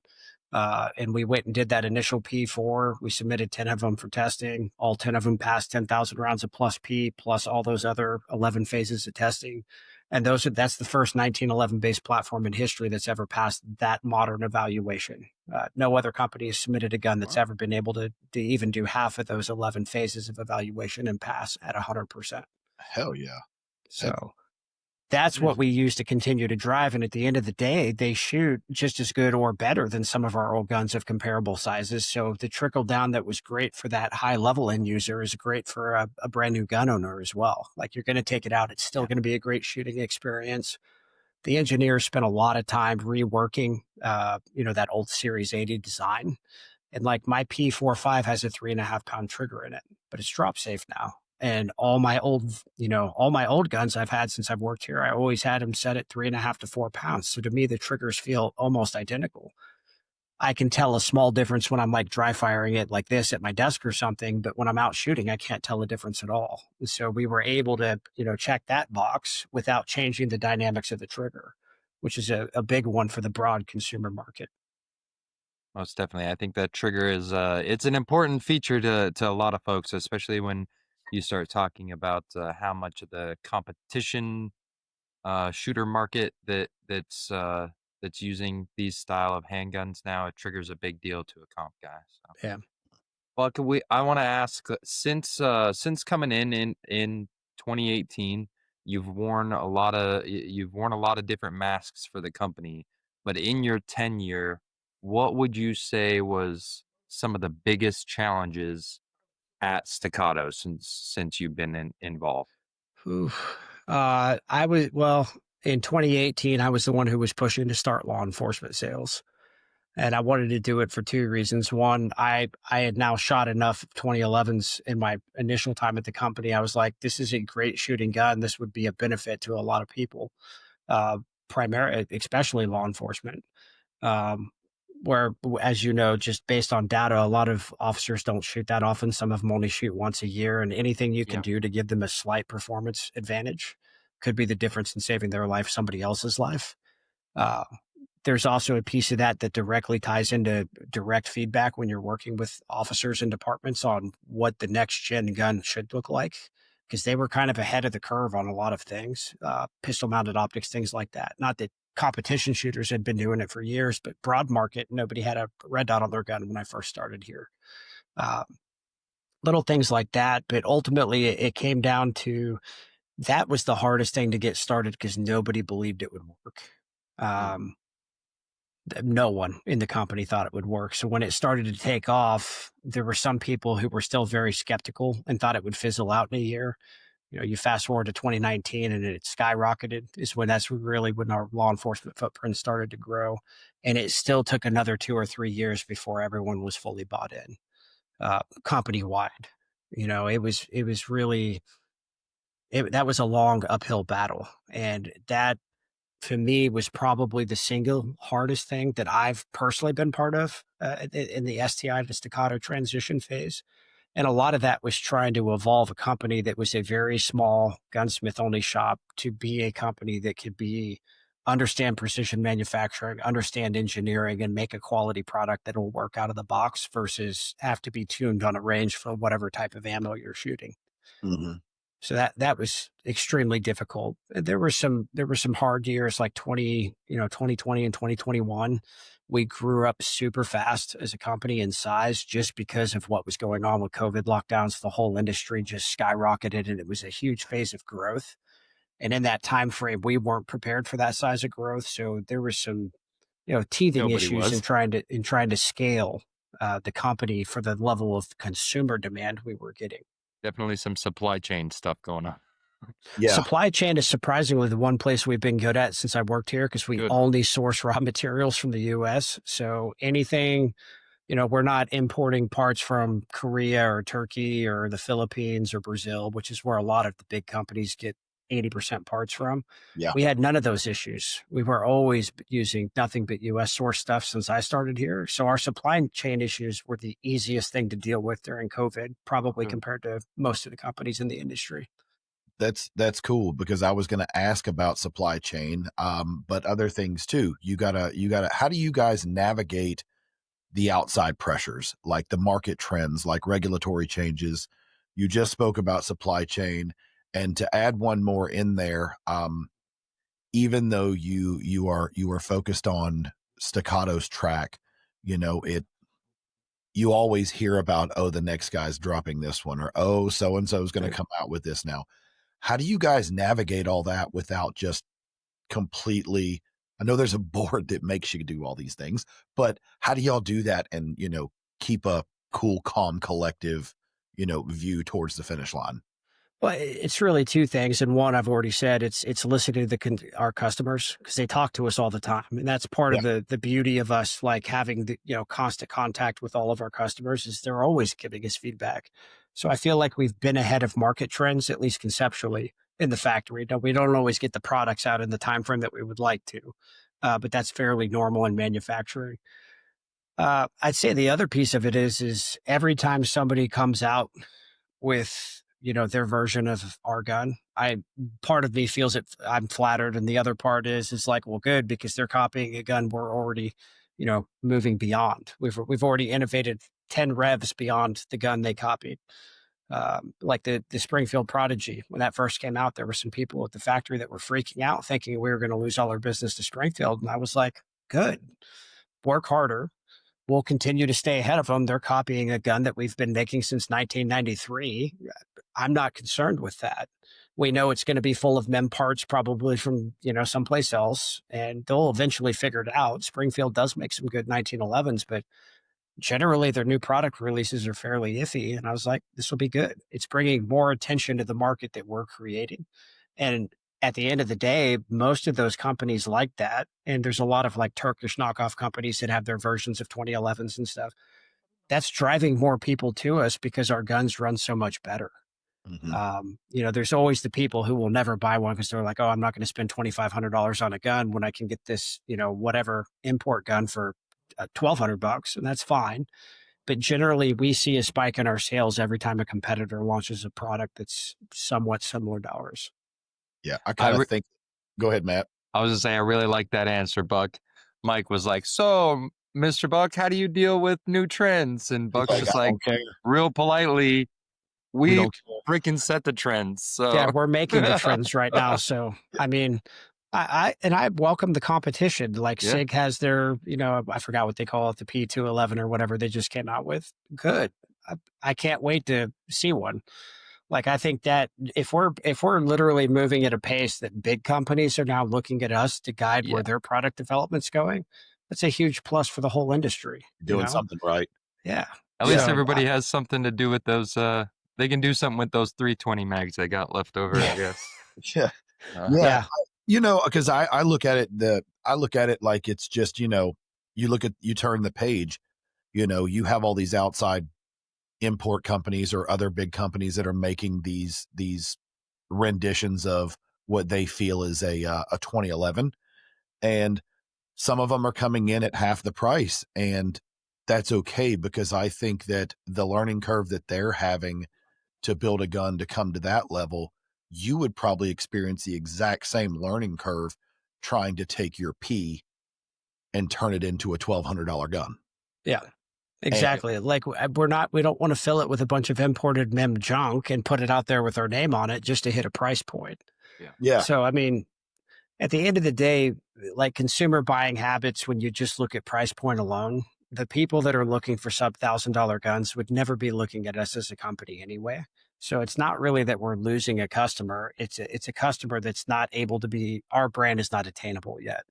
And we went and did that initial P4. We submitted 10 of them for testing. All 10 of them passed 10,000 rounds of plus P, plus all those other 11 phases of testing. And that's the first 1911 based platform in history that's ever passed that modern evaluation. No other company has submitted a gun that's ever been able to even do half of those 11 phases of evaluation and pass at 100%. Hell yeah. So that's what we use to continue to drive. And at the end of the day, they shoot just as good or better than some of our old guns of comparable sizes. So the trickle down that was great for that high level end user is great for a brand new gun owner as well. Like, you're going to take it out. It's still going to be a great shooting experience. The engineers spent a lot of time reworking, that old Series 80 design. And like my P45 has a 3.5 pound trigger in it, but it's drop safe now. And all my old guns I've had since I've worked here, I always had them set at 3.5 to 4 pounds. So to me, the triggers feel almost identical. I can tell a small difference when I'm like dry firing it like this at my desk or something, but when I'm out shooting, I can't tell a difference at all. And so we were able to, check that box without changing the dynamics of the trigger, which is a big one for the broad consumer market. Most definitely. I think that trigger is it's an important feature to a lot of folks, especially when you start talking about how much of the competition shooter market that's using these style of handguns now. It triggers a big deal to a comp guy. So. Yeah. Well, I want to ask since coming in 2018, you've worn a lot of different masks for the company. But in your tenure, what would you say was some of the biggest challenges at Staccato since you've been involved? Oof. In 2018, I was the one who was pushing to start law enforcement sales. And I wanted to do it for two reasons. One, I had now shot enough 2011s in my initial time at the company. I was like, this is a great shooting gun. This would be a benefit to a lot of people, especially law enforcement. Um, where, as you know, just based on data, a lot of officers don't shoot that often. Some of them only shoot once a year, and anything you can Yeah. do to give them a slight performance advantage could be the difference in saving their life, somebody else's life. Uh, there's also a piece of that that directly ties into direct feedback when you're working with officers and departments on what the next gen gun should look like, because they were kind of ahead of the curve on a lot of things, pistol mounted optics, things like that. Not that competition shooters had been doing it for years, but broad market, nobody had a red dot on their gun when I first started here. Uh, Little things like that. But ultimately, it came down to that was the hardest thing to get started because nobody believed it would work. No one in the company thought it would work. So when it started to take off, there were some people who were still very skeptical and thought it would fizzle out in a year. You know, you fast forward to 2019 and it skyrocketed is when that's really when our law enforcement footprint started to grow. And it still took another 2 or 3 years before everyone was fully bought in, company wide. You know, it was really, that was a long uphill battle. And that to me was probably the single hardest thing that I've personally been part of in the STI to Staccato transition phase. And a lot of that was trying to evolve a company that was a very small gunsmith only shop to be a company that could understand precision manufacturing, understand engineering, and make a quality product that will work out of the box versus have to be tuned on a range for whatever type of ammo you're shooting. Mm-hmm. So that was extremely difficult. There were some hard years like 2020 and 2021. We grew up super fast as a company in size just because of what was going on with COVID lockdowns. The whole industry just skyrocketed and it was a huge phase of growth. And in that time frame, we weren't prepared for that size of growth. So there was some, teething Nobody issues was. in trying to scale the company for the level of consumer demand we were getting. Definitely some supply chain stuff going on. Yeah. Supply chain is surprisingly the one place we've been good at since I worked here because we Good. only source raw materials from the US. So anything, we're not importing parts from Korea or Turkey or the Philippines or Brazil, which is where a lot of the big companies get 80% parts from. Yeah. We had none of those issues. We were always using nothing but US source stuff since I started here. So our supply chain issues were the easiest thing to deal with during COVID, probably compared to most of the companies in the industry. That's cool because I was going to ask about supply chain, but other things too. You gotta. How do you guys navigate the outside pressures, like the market trends, like regulatory changes? You just spoke about supply chain, and to add one more in there, even though you are focused on Staccato's track, you always hear about, oh, the next guy's dropping this one, or oh, so and so is going to come out with this now. How do you guys navigate all that without just completely, I know there's a board that makes you do all these things, but how do y'all do that and, keep a cool, calm, collective, view towards the finish line? Well, it's really two things, and one I've already said. It's listening to our customers because they talk to us all the time, and that's part Yeah. of the beauty of us like having the constant contact with all of our customers is they're always giving us feedback. So I feel like we've been ahead of market trends, at least conceptually, in the factory. Now, we don't always get the products out in the time frame that we would like to, but that's fairly normal in manufacturing. I'd say the other piece of it is every time somebody comes out with their version of our gun, part of me feels it I'm flattered, and the other part is like, well, good, because they're copying a gun we're already moving beyond. We've already innovated 10 revs beyond the gun they copied. Like the Springfield Prodigy, when that first came out, there were some people at the factory that were freaking out, thinking we were going to lose all our business to Springfield. And I was like, good, work harder. We'll continue to stay ahead of them. They're copying a gun that we've been making since 1993. I'm not concerned with that. We know it's going to be full of mem parts, probably from, someplace else, and they'll eventually figure it out. Springfield does make some good 1911s, but generally their new product releases are fairly iffy. And I was like, this will be good. It's bringing more attention to the market that we're creating. And at the end of the day, most of those companies like that. And there's a lot of like Turkish knockoff companies that have their versions of 2011s and stuff. That's driving more people to us because our guns run so much better. There's always the people who will never buy one because they're like, oh, I'm not going to spend $2,500 on a gun when I can get this, whatever import gun for $1,200, and that's fine. But generally, we see a spike in our sales every time a competitor launches a product that's somewhat similar to ours. Yeah, I kind of think. Go ahead, Matt. I was just saying, I really like that answer, Buck. Mike was like, so, Mr. Buck, how do you deal with new trends? And Buck's just like, real politely, we freaking set the trends. So yeah, we're making the trends right now. So, I mean, I welcome the competition. Like SIG has their, I forgot what they call it, the P211 or whatever they just came out with. Good. I can't wait to see one. Like, I think that if we're literally moving at a pace that big companies are now looking at us to guide where their product development's going, that's a huge plus for the whole industry. Doing something right. Yeah. At least everybody has something to do with those. They can do something with those 320 mags they got left over, I guess. Yeah. Because I look at it like it's just, you turn the page, you have all these outside import companies or other big companies that are making these renditions of what they feel is a 2011, and some of them are coming in at half the price, and that's okay, because I think that the learning curve that they're having to build a gun to come to that level, you would probably experience the exact same learning curve trying to take your P and turn it into a $1,200 gun. Yeah. Exactly. Like we don't want to fill it with a bunch of imported mem junk and put it out there with our name on it just to hit a price point. Yeah. So, I mean, at the end of the day, like consumer buying habits, when you just look at price point alone, the people that are looking for sub $1,000 guns would never be looking at us as a company anyway. So it's not really that we're losing a customer. It's a customer that's not able to be, our brand is not attainable yet.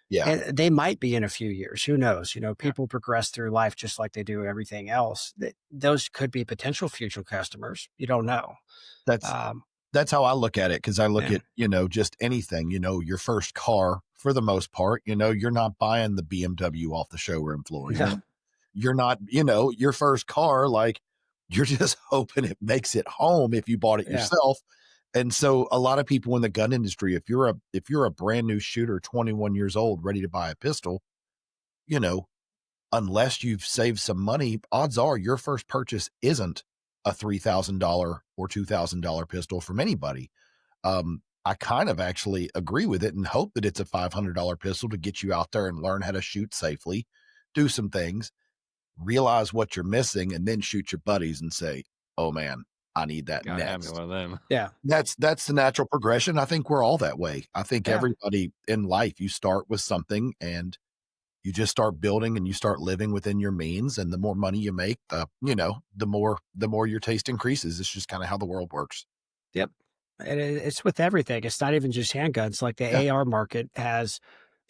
Yeah. And they might be in a few years. Who knows? People progress through life just like they do everything else. Those could be potential future customers. You don't know. That's how I look at it. Cause I look at, just anything, your first car for the most part, you're not buying the BMW off the showroom floor. You're not, your first car, like you're just hoping it makes it home if you bought it yourself. And so a lot of people in the gun industry, if you're a brand new shooter, 21 years old, ready to buy a pistol, unless you've saved some money, odds are your first purchase isn't a $3,000 or $2,000 pistol from anybody. I kind of actually agree with it and hope that it's a $500 pistol to get you out there and learn how to shoot safely, do some things, realize what you're missing, and then shoot your buddies and say, oh man, I need that Gotta have next. me one of them. Yeah. That's the natural progression. I think we're all that way. I think everybody in life, you start with something and you just start building and you start living within your means. And the more money you make, the more your taste increases. It's just kind of how the world works. Yep. And it's with everything. It's not even just handguns. Like the AR market has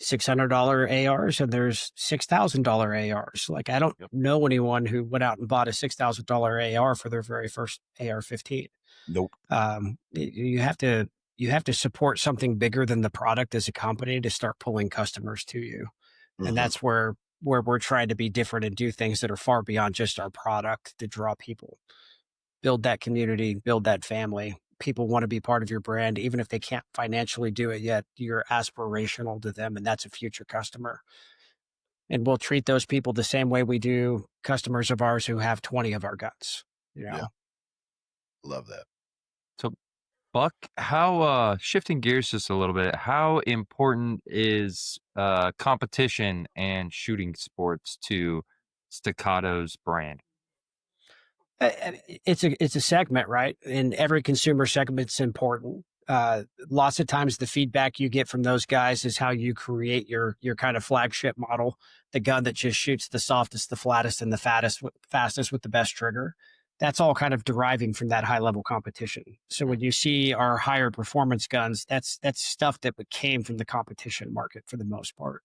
$600 ARs and there's $6,000 ARs. Like I don't know anyone who went out and bought a $6,000 AR for their very first AR-15. Nope. You have to support something bigger than the product as a company to start pulling customers to you. And that's where we're trying to be different and do things that are far beyond just our product to draw people, build that community, build that family. People want to be part of your brand, even if they can't financially do it yet. You're aspirational to them, and that's a future customer. And we'll treat those people the same way we do customers of ours who have 20 of our guns. Yeah. Love that. So Buck, how shifting gears just a little bit, how important is competition and shooting sports to Staccato's brand? It's a segment, right? And every consumer segment's important. Lots of times the feedback you get from those guys is how you create your kind of flagship model, the gun that just shoots the softest, the flattest, and the fastest with the best trigger. That's all kind of deriving from that high level competition. So when you see our higher performance guns, that's stuff that came from the competition market for the most part.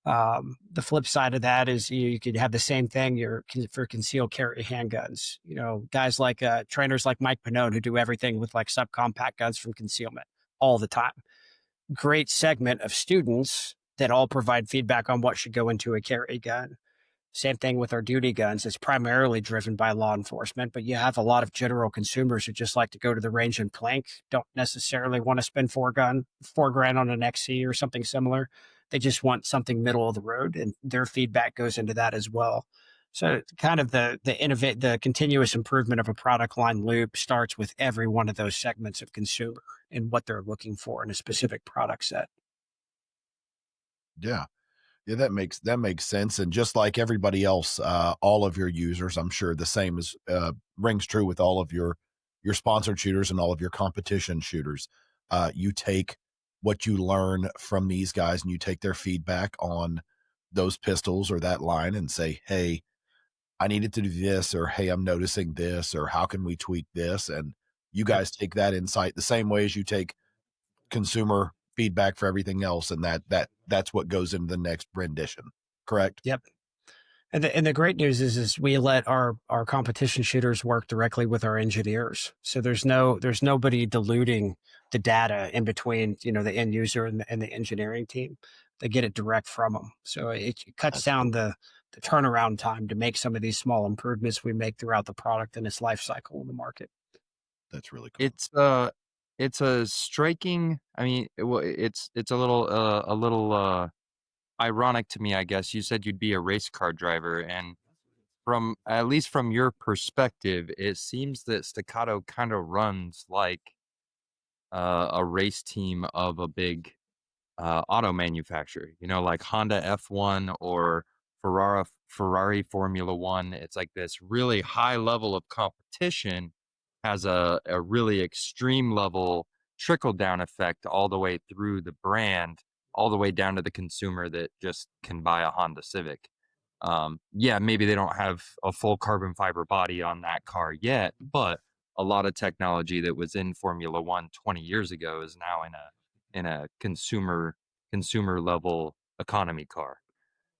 The flip side of that is you could have the same thing for concealed carry handguns. You know, guys like trainers like Mike Perkins who do everything with like subcompact guns from concealment all the time. Great segment of students that all provide feedback on what should go into a carry gun. Same thing with our duty guns. It's primarily driven by law enforcement, but you have a lot of general consumers who just like to go to the range and plank, don't necessarily want to spend $4 grand on an XC or something similar. They just want something middle of the road, and their feedback goes into that as well. So kind of the continuous improvement of a product line loop starts with every one of those segments of consumer and what they're looking for in a specific product set. Yeah. Yeah, that makes sense. And just like everybody else, all of your users, I'm sure the same is rings true with all of your sponsored shooters and all of your competition shooters. You take what you learn from these guys and you take their feedback on those pistols or that line and say, hey, I needed to do this, or hey, I'm noticing this, or how can we tweak this? And you Yep. guys take that insight the same way as you take consumer feedback for everything else, and that's what goes into the next rendition. Correct? Yep. And the great news is we let our competition shooters work directly with our engineers. So there's nobody diluting the data in between, you know, the end user and the engineering team. They get it direct from them. So it cuts That's down cool. the turnaround time to make some of these small improvements we make throughout the product and its life cycle in the market. That's really cool. It's a striking. I mean, it's a little ironic to me, I guess. You said you'd be a race car driver, and from at least from your perspective, it seems that Staccato kind of runs like a race team of a big auto manufacturer, you know, like Honda F1 or Ferrari Formula One. It's like this really high level of competition has a really extreme level trickle down effect all the way through the brand, all the way down to the consumer that just can buy a Honda Civic. Yeah, maybe they don't have a full carbon fiber body on that car yet, but a lot of technology that was in Formula One 20 years ago is now in a consumer level economy car.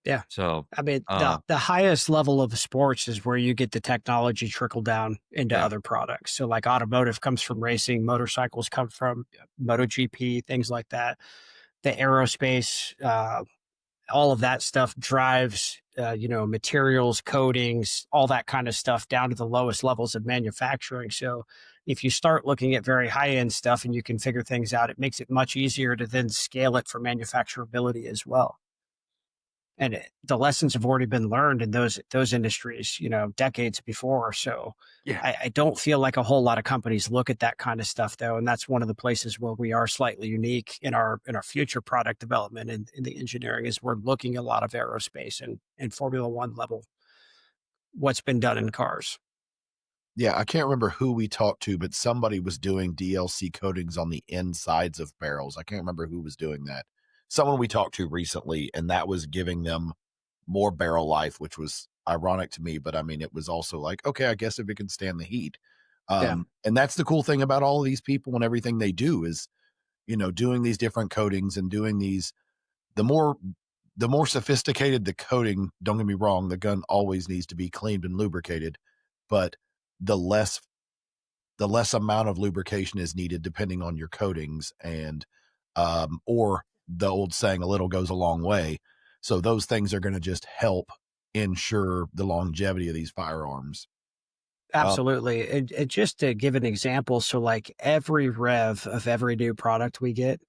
Yeah. So, I mean, uh, the highest level of sports is where you get the technology trickle down into yeah, other products. So like automotive comes from racing, motorcycles come from MotoGP, things like that. The aerospace, all of that stuff drives, materials, coatings, all that kind of stuff down to the lowest levels of manufacturing. So if you start looking at very high end stuff and you can figure things out, it makes it much easier to then scale it for manufacturability as well. And the lessons have already been learned in those industries, decades before. So yeah. I don't feel like a whole lot of companies look at that kind of stuff though, and that's one of the places where we are slightly unique in our future product development and in the engineering is we're looking at a lot of aerospace and Formula One level what's been done in cars. Yeah, I can't remember who we talked to, but somebody was doing DLC coatings on the insides of barrels. I can't remember who was doing that. Someone we talked to recently, and that was giving them more barrel life, which was ironic to me. But I mean, it was also like, okay, I guess if it can stand the heat. Yeah, And that's the cool thing about all of these people and everything they do is, doing these different coatings and doing these, the more the more sophisticated the coating, don't get me wrong, the gun always needs to be cleaned and lubricated, but the less the less amount of lubrication is needed depending on your coatings and or the old saying a little goes a long way. So those things are going to just help ensure the longevity of these firearms. Um, absolutely. And just to give an example, so like every rev of every new product we get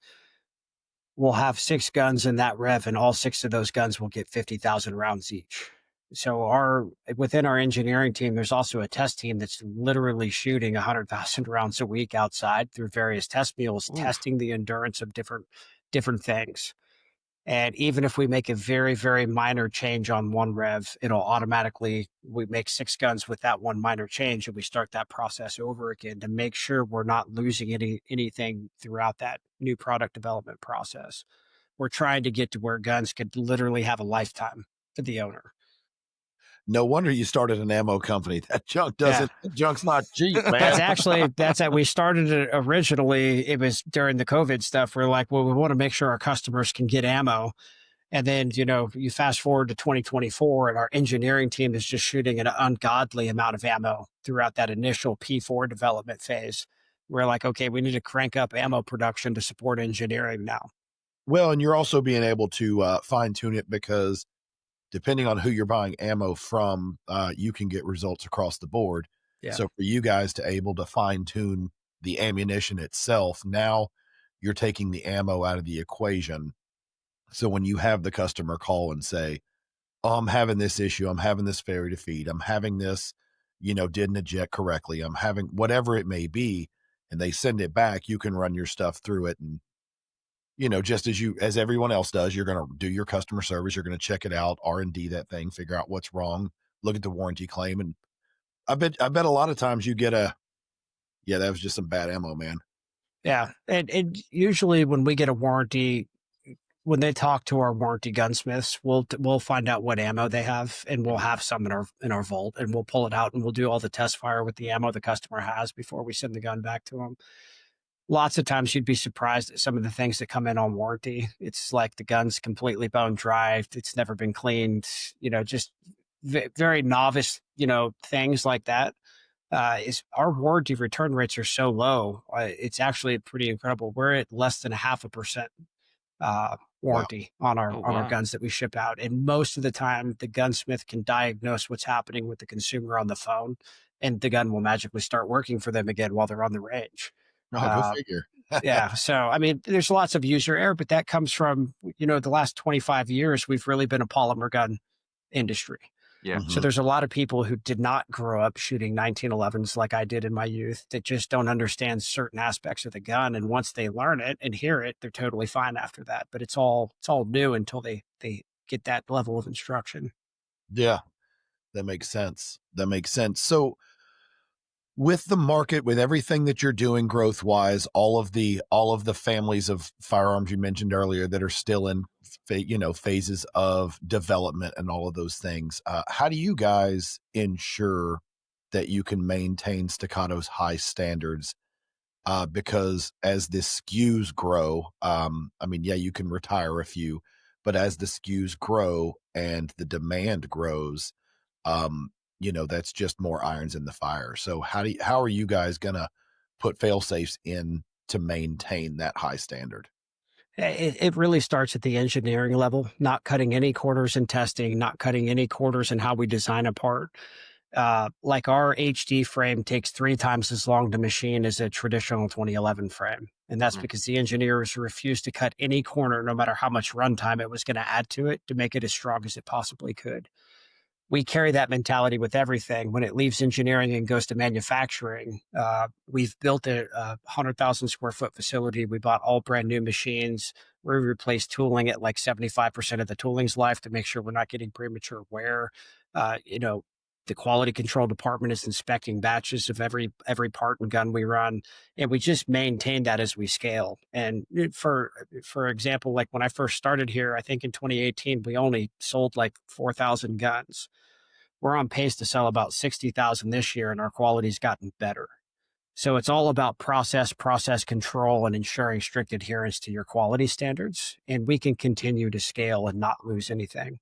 will have 6 guns in that rev, and all 6 of those guns will get 50,000 rounds each. So within our engineering team, there's also a test team that's literally shooting 100,000 rounds a week outside through various test mules, Oof. testing the endurance of different things. And even if we make a very, very minor change on one rev, it'll automatically, we make 6 guns with that one minor change, and we start that process over again to make sure we're not losing anything throughout that new product development process. We're trying to get to where guns could literally have a lifetime for the owner. No wonder you started an ammo company. That Yeah. junk's not cheap, That's man. actually we started it originally. It was during the COVID stuff. We're like, well, we want to make sure our customers can get ammo. And then, you fast forward to 2024, and our engineering team is just shooting an ungodly amount of ammo throughout that initial P4 development phase. We're like, okay, we need to crank up ammo production to support engineering now. Well, and you're also being able to fine tune it because depending on who you're buying ammo from, you can get results across the board. Yeah. So for you guys to able to fine tune the ammunition itself, now you're taking the ammo out of the equation. So when you have the customer call and say, "Oh, I'm having this issue. I'm having this failure to feed. I'm having this, didn't eject correctly. I'm having whatever it may be," and they send it back, you can run your stuff through it. And, just as everyone else does, you're going to do your customer service. You're going to check it out, R&D that thing, figure out what's wrong, look at the warranty claim. And I bet a lot of times you get yeah, that was just some bad ammo, man. Yeah. And usually when we get a warranty, when they talk to our warranty gunsmiths, we'll find out what ammo they have, and we'll have some in our vault, and we'll pull it out, and we'll do all the test fire with the ammo the customer has before we send the gun back to them. Lots of times you'd be surprised at some of the things that come in on warranty. It's like the gun's completely bone dry. It's never been cleaned, just very novice, things like that. Is our warranty return rates are so low. It's actually pretty incredible. We're at less than 0.5% Wow. warranty on our Oh, on our wow. guns that we ship out. And most of the time, the gunsmith can diagnose what's happening with the consumer on the phone, and the gun will magically start working for them again while they're on the range. Oh, go Uh, figure. yeah. So, I mean, there's lots of user error, but that comes from, the last 25 years, we've really been a polymer gun industry. Yeah. So Mhm. there's a lot of people who did not grow up shooting 1911s like I did in my youth that just don't understand certain aspects of the gun. And once they learn it and hear it, they're totally fine after that. But it's all new until they get that level of instruction. Yeah, that makes sense. That makes sense. So with the market, with everything that you're doing growth wise, all of the families of firearms you mentioned earlier that are still in phases of development and all of those things, how do you guys ensure that you can maintain Staccato's high standards? Because as the SKUs grow, I mean, yeah, you can retire a few, but as the SKUs grow and the demand grows, that's just more irons in the fire. So how are you guys gonna put fail safes in to maintain that high standard? It really starts at the engineering level, not cutting any corners in testing, not cutting any corners in how we design a part. Like our HD frame takes 3 times as long to machine as a traditional 2011 frame. And that's Mm. because the engineers refused to cut any corner, no matter how much runtime it was going to add to it, to make it as strong as it possibly could. We carry that mentality with everything. When it leaves engineering and goes to manufacturing, we've built a 100,000 square foot facility. We bought all brand new machines. We replaced tooling at like 75% of the tooling's life to make sure we're not getting premature wear. Uh, you know, the quality control department is inspecting batches of every part and gun we run, and we just maintain that as we scale. And for example, like when I first started here, I think in 2018 we only sold like 4,000 guns. We're on pace to sell about 60,000 this year, and our quality's gotten better. So it's all about process control, and ensuring strict adherence to your quality standards. And we can continue to scale and not lose anything.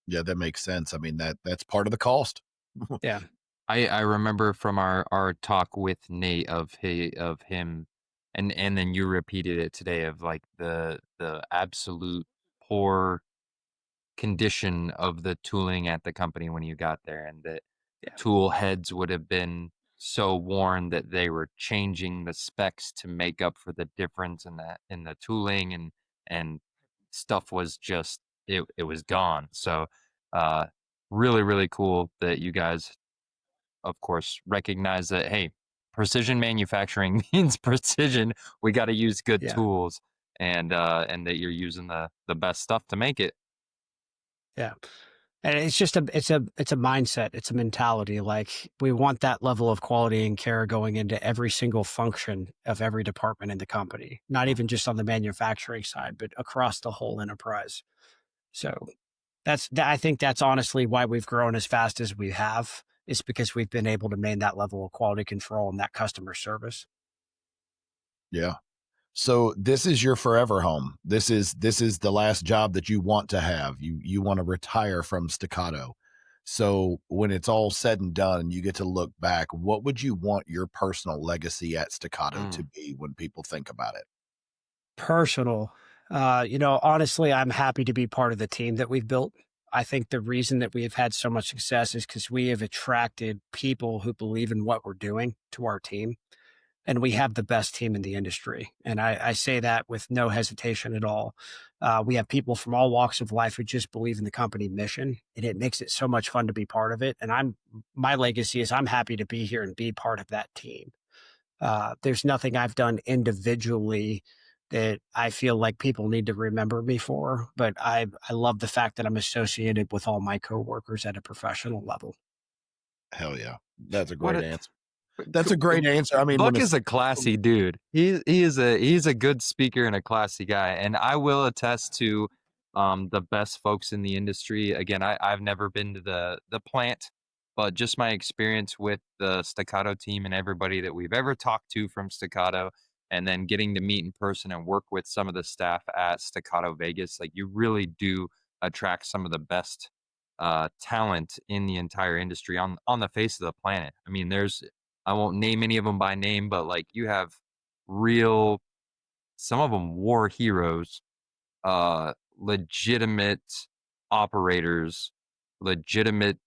Yeah, that makes sense. I mean, that's part of the cost. Yeah. I remember from our talk with Nate of him, and then you repeated it today, of like the absolute poor condition of the tooling at the company when you got there, and that Yeah. tool heads would have been so worn that they were changing the specs to make up for the difference in the tooling, and stuff was just, it was gone. So uh really, really cool that you guys, of course, recognize that, hey, precision manufacturing means precision. We got to use good Yeah. tools, and that you're using the best stuff to make it. Yeah. And it's just it's a mindset. It's a mentality. Like we want that level of quality and care going into every single function of every department in the company, not Mm. even just on the manufacturing side, but across the whole enterprise. So I think that's honestly why we've grown as fast as we have. Is because we've been able to maintain that level of quality control and that customer service. Yeah. So this is your forever home. This is the last job that you want to have. You want to retire from Staccato. So when it's all said and done, you get to look back. What would you want your personal legacy at Staccato to Mm. be when people think about it? Personal. Honestly, I'm happy to be part of the team that we've built. I think the reason that we have had so much success is because we have attracted people who believe in what we're doing to our team. And we have the best team in the industry. And I say that with no hesitation at all. We have people from all walks of life who just believe in the company mission, and it makes it so much fun to be part of it. And my legacy is I'm happy to be here and be part of that team. There's nothing I've done individually that I feel like people need to remember me for, but I love the fact that I'm associated with all my coworkers at a professional level. Hell yeah. That's a What great a answer. That's a great answer. I mean, when Buck it's is a classy dude. He's a good speaker and a classy guy. And I will attest to the best folks in the industry. Again, I've never been to the plant, but just my experience with the Staccato team and everybody that we've ever talked to from Staccato, and then getting to meet in person and work with some of the staff at Staccato Vegas, like you really do attract some of the best talent in the entire industry on the face of the planet. I mean, there's I won't name any of them by name, but like you have real, some of them war heroes, legitimate operators, legitimate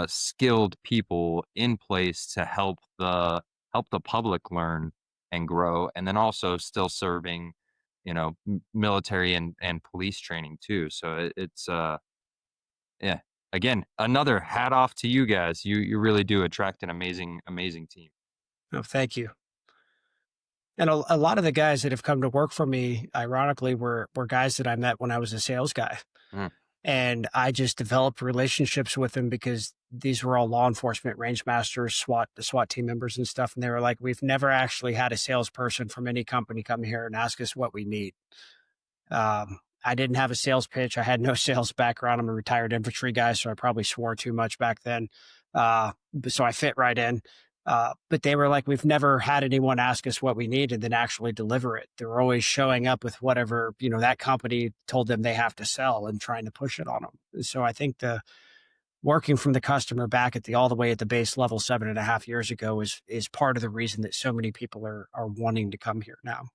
skilled people in place to help the public learn and grow, and then also still serving, military and police training too. So it's yeah. Again, another hat off to you guys. You really do attract an amazing team. Oh, thank you. And a lot of the guys that have come to work for me, ironically, were guys that I met when I was a sales guy. Mm. And I just developed relationships with them because these were all law enforcement range masters, the SWAT team members and stuff. And they were like, we've never actually had a salesperson from any company come here and ask us what we need. I didn't have a sales pitch. I had no sales background. I'm a retired infantry guy, so I probably swore too much back then. So I fit right in. But they were like, we've never had anyone ask us what we need and then actually deliver it. They're always showing up with whatever, that company told them they have to sell and trying to push it on them. So I think the working from the customer back at the all the way at the base level 7.5 years ago is part of the reason that so many people are wanting to come here now.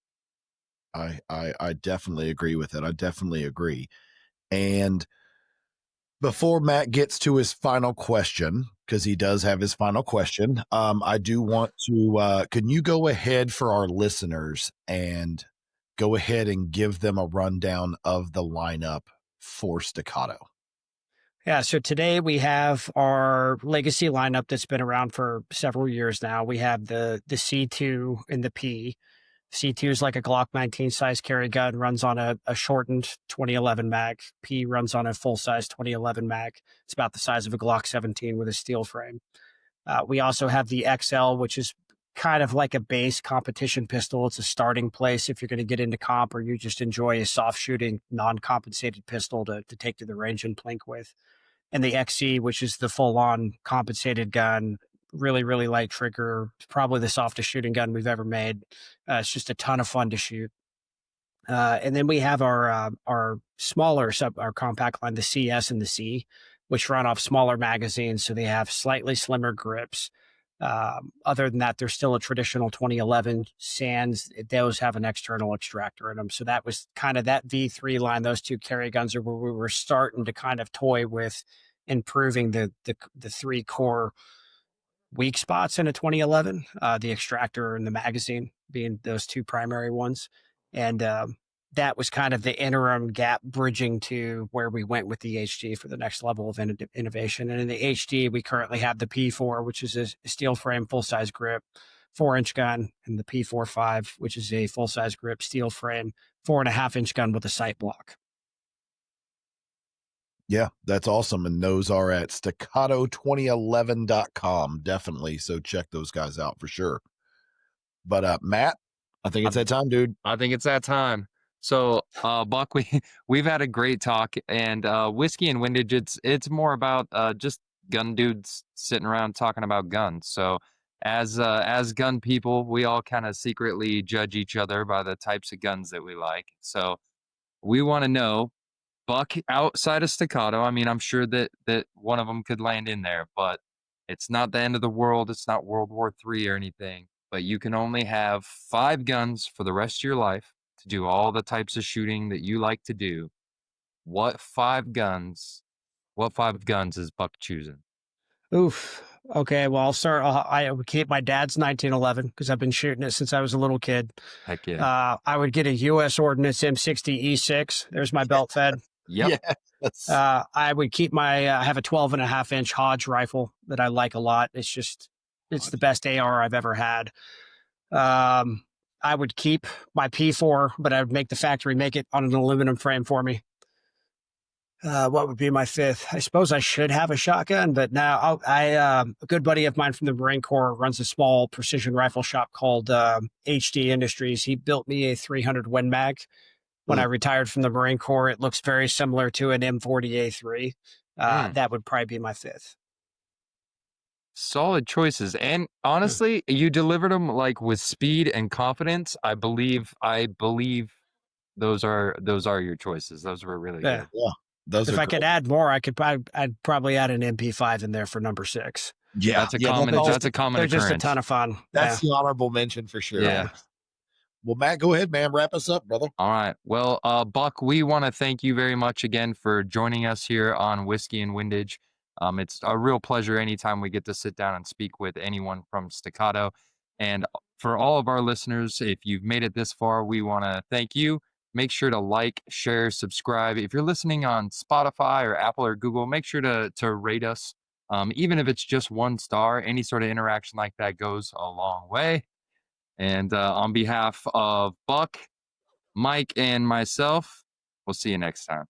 I definitely agree with it. I definitely agree. And before Matt gets to his final question, because he does have his final question, I do want to, can you go ahead for our listeners and go ahead and give them a rundown of the lineup for Staccato? Yeah, so today we have our legacy lineup that's been around for several years now. We have the C2 and the P. C2 is like a Glock 19 size carry gun, runs on a shortened 2011 mag. P runs on a full size 2011 mag. It's about the size of a Glock 17 with a steel frame. We also have the XL, which is kind of like a base competition pistol. It's a starting place if you're going to get into comp or you just enjoy a soft shooting, non compensated pistol to take to the range and plink with. And the XC, which is the full on compensated gun, really, really light trigger, probably the softest shooting gun we've ever made. It's just a ton of fun to shoot. And then we have our smaller our compact line, the CS and the C, which run off smaller magazines, so they have slightly slimmer grips. Other than that, they're still a traditional 2011 Sands. Those have an external extractor in them, so that was kind of that V3 line. Those two carry guns are where we were starting to kind of toy with improving the three core weak spots in a 2011, the extractor and the magazine being those two primary ones. And that was kind of the interim gap bridging to where we went with the HD for the next level of innovation. And in the HD, we currently have the P4, which is a steel frame, full-size grip, 4-inch gun, and the P45, which is a full-size grip, steel frame, 4.5-inch gun with a sight block. Yeah, that's awesome. And those are at staccato2011.com. Definitely. So check those guys out for sure. But Matt, I think it's that time, dude. I think it's that time. So, Buck, we've had a great talk, and Whiskey and Windage, it's more about just gun dudes sitting around talking about guns. So, as gun people, we all kind of secretly judge each other by the types of guns that we like. So, we want to know, Buck, outside of Staccato, I mean, I'm sure that one of them could land in there, but it's not the end of the world. It's not World War III or anything. But you can only have 5 guns for the rest of your life to do all the types of shooting that you like to do. What 5 guns is Buck choosing? Oof. Okay, well, I'll start. I would keep my dad's 1911 because I've been shooting it since I was a little kid. Heck yeah. I would get a U.S. Ordnance M60 E6. There's my belt fed. Yep. Yes. I would keep my, I have a 12.5-inch Hodge rifle that I like a lot. It's the best AR I've ever had. I would keep my P4, but I would make the factory make it on an aluminum frame for me. What would be my 5th? I suppose I should have a shotgun, but now a good buddy of mine from the Marine Corps runs a small precision rifle shop called HD Industries. He built me a 300 Win Mag. When I retired from the Marine Corps, it looks very similar to an M40A3. That would probably be my 5th. Solid choices. And honestly, you delivered them like with speed and confidence. I believe those are your choices. Those were really good. Yeah. If I could add more, I'd probably add an MP5 in there for number 6. Yeah. That's a common occurrence. They're just a ton of fun. That's the honorable mention for sure. Yeah. Well, Matt, go ahead, man. Wrap us up, brother. All right. Well, Buck, we want to thank you very much again for joining us here on Whiskey and Windage. It's a real pleasure anytime we get to sit down and speak with anyone from Staccato. And for all of our listeners, if you've made it this far, we want to thank you. Make sure to like, share, subscribe. If you're listening on Spotify or Apple or Google, make sure to rate us. Even if it's just 1 star, any sort of interaction like that goes a long way. And on behalf of Buck, Mike, and myself, we'll see you next time.